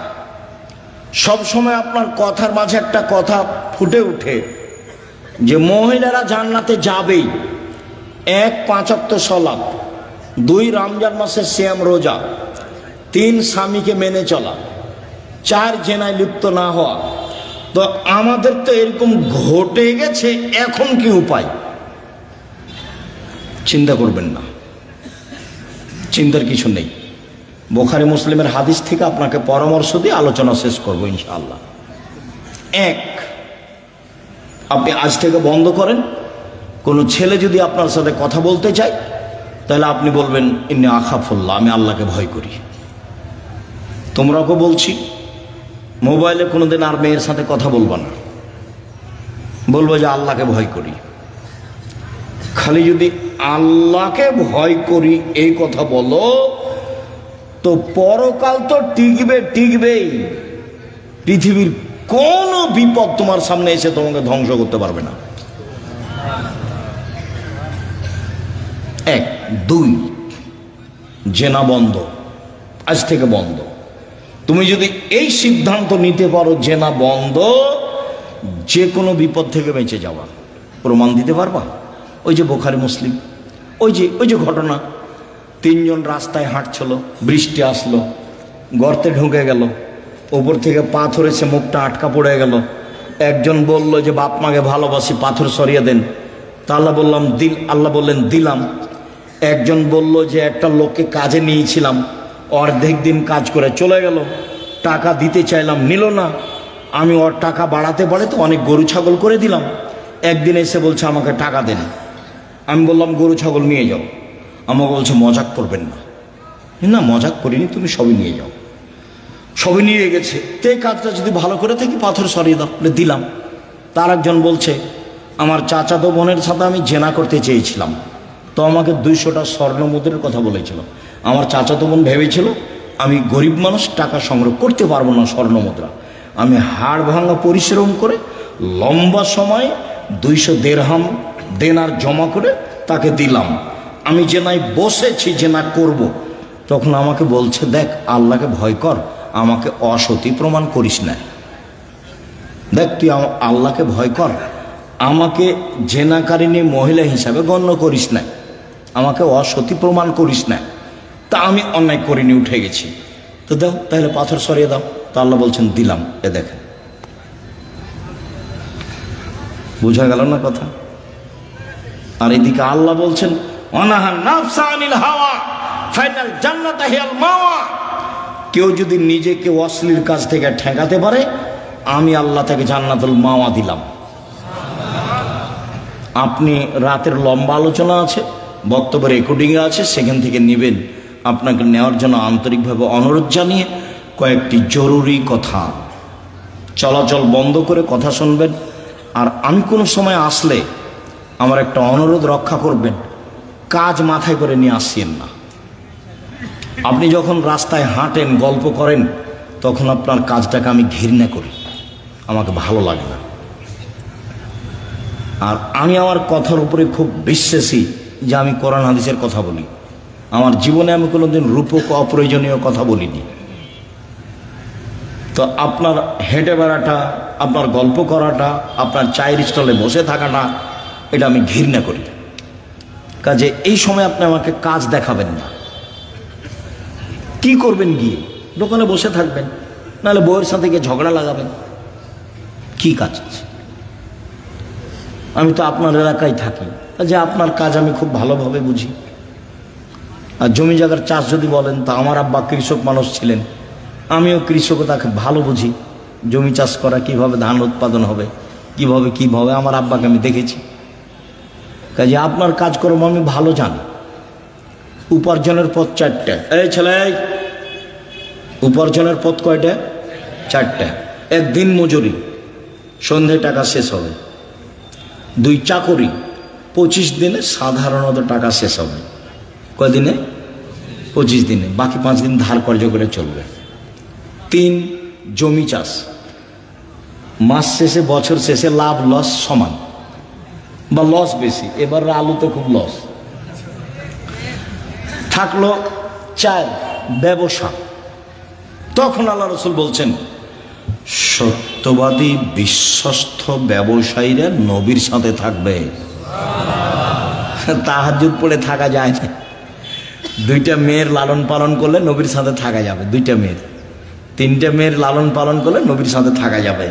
সব সময় আপনার কথার মাঝে একটা কথা ফুটে ওঠে যে মহিলারা জান্নাতে যাবেই। 1 5 ওয়াক্ত সালাত, 2 রমজান মাসের সিয়াম রোজা, 3 স্বামীকে মেনে চলা, 4 জেনায় লিপ্ত না হওয়া। তো আমাদের তো এরকম ঘটে গেছে, এখন কি উপায়? চিন্তা করবেন না, চিন্তার কিছু নেই। বুখারী মুসলিমের হাদিস থেকে আপনাকে পরামর্শ দিয়ে আলোচনা শেষ করব ইনশাআল্লাহ। 1, আপনি আজ থেকে বন্ধ করেন, কোনো ছেলে যদি আপনার সাথে কথা বলতে চায় তাহলে আপনি বলবেন ইন্নী আখাফুল্লাহ, আমি আল্লাহকে ভয় করি। তোমরাকে বলছি, মোবাইলে কোনোদিন আর মেয়ের সাথে কথা বলবা না, বলবো যে আল্লাহকে ভয় করি। খালি যদি আল্লাহকে ভয় করি এই কথা বলো, তো পরকাল তো টিকবেই। পৃথিবীর কোনো বিপদ তোমার সামনে এসে তোমাকে ধ্বংস করতে পারবে না। এক। দুই, জেনা বন্ধ, আজ থেকে বন্ধ। তুমি যদি এই সিদ্ধান্ত নিতে পারো জেনা বন্ধ, যে কোনো বিপদ থেকে বেঁচে যাওয়া। প্রমাণ দিতে পারবা? ওই যে বুখারী মুসলিম, ওই যে ঘটনা, তিনজন রাস্তায় হাঁটছিল, বৃষ্টি আসলো, গর্তে ঢুকে গেল, ওপর থেকে পাথর এসে মুখটা আটকা পড়ে গেল। একজন বলল যে বাপ মাকে ভালোবাসি, পাথর সরিয়ে দেন। তা আল্লাহ বললেন দিলাম। একজন বলল যে একটা লোককে কাজে নিয়েছিলাম, অর্ধেক দিন কাজ করে চলে গেল, টাকা দিতে চাইলাম, নিল না। আমি ওর টাকা বাড়াতে তো অনেক গরু ছাগল করে দিলাম। একদিন এসে বলছে আমাকে টাকা দেন। আমি বললাম গরু ছাগল নিয়ে যাও। আমাকে বলছে মজাক করবেন না। না, মজাক করিনি, তুমি সবই নিয়ে যাও। সবই নিয়ে গেছে। তো এই কাজটা যদি ভালো করে থাকি পাথর সরিয়ে দাও, দিলাম। তার একজন বলছে আমার চাচাতো বোনের সাথে আমি জেনা করতে চেয়েছিলাম, তো আমাকে 200টা স্বর্ণ মুদ্রার কথা বলেছিল। আমার চাচাতো বোন ভেবেছিল আমি গরিব মানুষ, টাকা সংগ্রহ করতে পারবো না স্বর্ণ মুদ্রা। আমি হাড় ভাঙা পরিশ্রম করে লম্বা সময় 200 দিরহাম দেনার জমা করে তাকে দিলাম। আমি জেনায় বসেছি, জেনা করব। তখন আমাকে বলছে দেখ আল্লাহকে ভয় কর, আমাকে অসতী প্রমাণ করিস না। দেখ তুই আল্লাহকে ভয় কর, আমাকে জেনাকারিনী মহিলা হিসাবে গণ্য করিস না, আমাকে অসতী প্রমাণ করিস না। তা আমি অন্যায় করিনি, উঠে গেছি। তো দাও তাহলে পাথর সরিয়ে দাও। তা আল্লাহ বলছেন দিলাম। এ দেখেন, বোঝা গেল না কথা? আর এদিকে আল্লাহ বলছেন অনাহান নাফসা আনিল হাওয়া ফাইনাল জান্নাতা হিয়াল মাওয়া। কেউ যদি নিজেকে অশ্লীল কাজ থেকে ঠেকাতে পারে, আমি আল্লাহ তাকে জান্নাতুল মাওয়া দিলাম। আপনি রাতের লম্বা আলোচনা আছে, বক্তব্য রেকর্ডিংয়ে আছে, সেখান থেকে নেবেন। আপনাকে নেওয়ার জন্য আন্তরিকভাবে অনুরোধ জানিয়ে কয়েকটি জরুরি কথা, চলাচল বন্ধ করে কথা শুনবেন। আর আমি কোনো সময় আসলে আমার একটা অনুরোধ রক্ষা করবেন, কাজ মাথায় করে নিয়ে আসছেন না। আপনি যখন রাস্তায় হাঁটেন, গল্প করেন, তখন আপনার কাজটাকে আমি ঘৃণা করি, আমাকে ভালো লাগে না। আর আমি আমার কথার উপরে খুব বিশ্বাসী যে আমি কোরআন হাদিসের কথা বলি। আমার জীবনে আমি কোনোদিন রূপক অপ্রয়োজনীয় কথা বলিনি। তো আপনার হেঁটে বেড়াটা, আপনার গল্প করাটা, আপনার চায়ের স্টলে বসে থাকাটা, এটা আমি ঘৃণা করি। কাজে এই সময় আপনি আমাকে কাজ দেখাবেন না। কি করবেন? গিয়ে দোকানে বসে থাকবেন, নাহলে বউয়ের সাথে গিয়ে ঝগড়া লাগাবেন। কি কাজ আছে? আমি তো আপনার এলাকায় থাকি, যে আপনার কাজ আমি খুব ভালোভাবে বুঝি। আর জমি জায়গার চাষ যদি বলেন, তা আমার আব্বা কৃষক মানুষ ছিলেন, আমিও কৃষকতাকে ভালো বুঝি। জমি চাষ করা, কিভাবে ধান উৎপাদন হবে, কিভাবে আমার আব্বাকে আমি দেখেছি। কাজে আপনার কাজকর্ম আমি ভালো জানি। উপার্জনের পথ 4টা। এই ছেলে, উপার্জনের পথ কয়টা? 4টা। 1 দিন মজুরি, সন্ধে টাকা শেষ হবে। 2 চাকরি, 25 দিনে সাধারণত টাকা শেষ হবে। কয়দিনে? 25 দিনে। বাকি 5 দিন ধার কর্য করে চলবে। 3 জমি চাষ, মাস শেষে বছর শেষে লাভ লস সমান বা লস বেশি। এবার আলুতে খুব লস থাকলো। 4 ব্যবসা। তখন আল্লাহ রাসূল বলছেন সত্যবাদী বিশ্বস্ত ব্যবসায়ীরা নবীর সাথে থাকবে। তাহাজ্জুদ পড়ে থাকা যায় না। 2টা মেয়ের লালন পালন করলে নবীর সাথে থাকা যাবে। 2টা মেয়ের, 3টে মেয়ের লালন পালন করলে নবীর সাথে থাকা যাবে।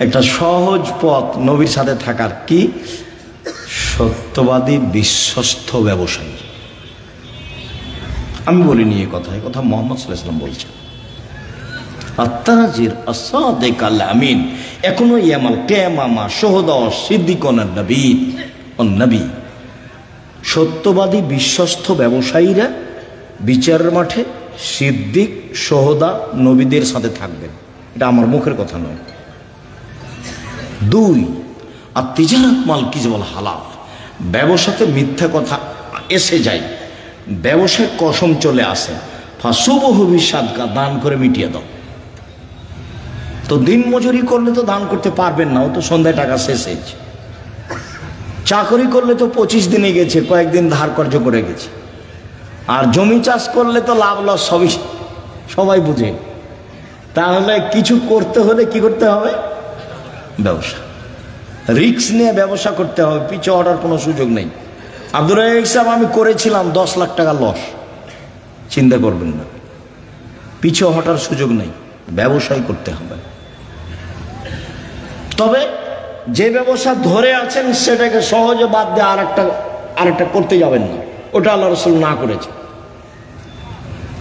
একটা সহজ পথ নবীর সাথে থাকার। কি? সত্যবাদী বিশ্বস্ত ব্যবসায়ী। আমি বলিনি এ কথা, মুহাম্মদ সাল্লাল্লাহু আলাইহি ওয়াসাল্লাম বলছেন। আত-তাজির আস-সাদিক আল-আমিন এখনো ইয়ামাল কিয়ামা শুহাদা সিদ্দিকুন নবী। সত্যবাদী বিশ্বস্ত ব্যবসায়ীরা বিচারের মাঠে সিদ্দিক, শুহাদা, নবীদের সাথে থাকবেন। এটা আমার মুখের কথা নয়। 2 আত-তিজারাত মাল কিজবাল হালাফ। ব্যবসাতে মিথ্যা কথা এসে যায়, ব্যবসায় কসম চলে আসে। ফাসুবহু বিসাদকা, দান করে মিটিয়ে দাও। তো দিন মজুরি করলে তো দান করতে পারবেন না, ও তো সন্ধ্যায় টাকা শেষ হয়েছে। চাকরি করলে তো 25 দিনে গেছে, কয়েকদিন ধার কর্য করে গেছে। আর জমি চাষ করলে তো লাভ লস সবাই বুঝে। তাহলে কিছু করতে হলে কি করতে হবে? ব্যবসা, রিস্ক নিয়ে ব্যবসা করতে হবে, পিছু হটার কোনো সুযোগ নেই। আব্দুর রাজ্জাক সাহেব, আমি করেছিলাম 10 লাখ টাকা লস, চিন্তা করবেন না, পিছু হটার সুযোগ নেই, ব্যবসায় করতে হবে। তবে যে ব্যবসা ধরে আছেন সেটাকে সহজে বাদ দিয়ে আরেকটা করতে যাবেন না, ওটা আল্লাহ রাসূল না করেছে।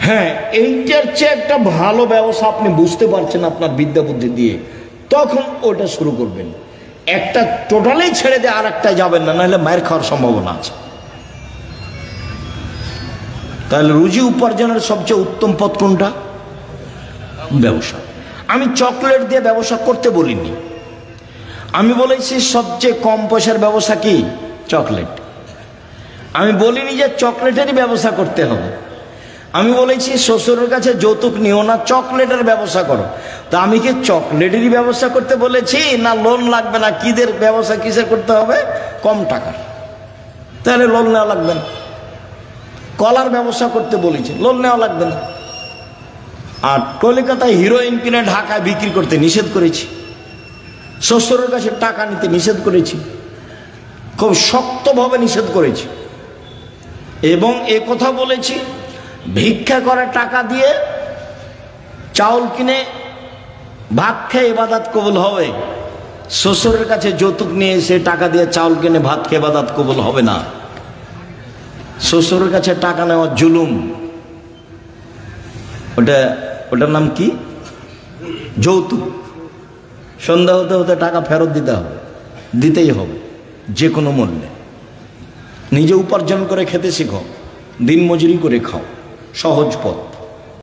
হ্যাঁ, এইটার চেয়ে একটা ভালো ব্যবসা আপনি বুঝতে পারছেন আপনার বিদ্যা বুদ্ধি দিয়ে, তখন ওটা শুরু করবেন। একটা টোটালি ছেড়ে দিয়ে আরেকটা যাবেন না, নাহলে মায়ের খাওয়ার সম্ভাবনা আছে। তাহলে রুজি উপার্জনের সবচেয়ে উত্তম পথ কোনটা? ব্যবসা। আমি চকলেট দিয়ে ব্যবসা করতে বলিনি, আমি বলেছি সবচেয়ে কম পয়সার ব্যবসা কি? চকলেট। আমি বলিনি যে চকলেটেরই ব্যবসা করতে হবে, আমি বলেছি শ্বশুরের কাছে যৌতুক নিও না, চকলেটের ব্যবসা করো। তা আমি কি চকলেটেরই ব্যবসা করতে বলেছি, না লোন লাগবে না কিদের ব্যবসা কিসের করতে হবে? কম টাকার, তাহলে লোন নেওয়া লাগবে না। কলার ব্যবসা করতে বলেছি, লোন নেওয়া লাগবে না। আর কলকাতায় হিরোইন কিনে ঢাকায় বিক্রি করতে নিষেধ করেছি, শ্বশুরের কাছে টাকা নিতে নিষেধ করেছি, খুব শক্তভাবে নিষেধ করেছি। এবং এ কথা বলেছি, ভিক্ষা করে টাকা দিয়ে চাউল কিনে ভাত খেয়ে ইবাদত কবুল হবে, শ্বশুরের কাছে যৌতুক নিয়ে এসে টাকা দিয়ে চাউল কিনে ভাত খেয়ে ইবাদত কবুল হবে না। শ্বশুরের কাছে টাকা নেওয়া জুলুম, ওটার নাম কি? যৌতুক। সন্ধ্যা হতে হতে টাকা ফেরত দিতে হবে, দিতেই হবে যে কোনো মূল্যে। নিজে উপার্জন করে খেতে শিখো, দিন মজুরি করে খাও, সহজ পথ।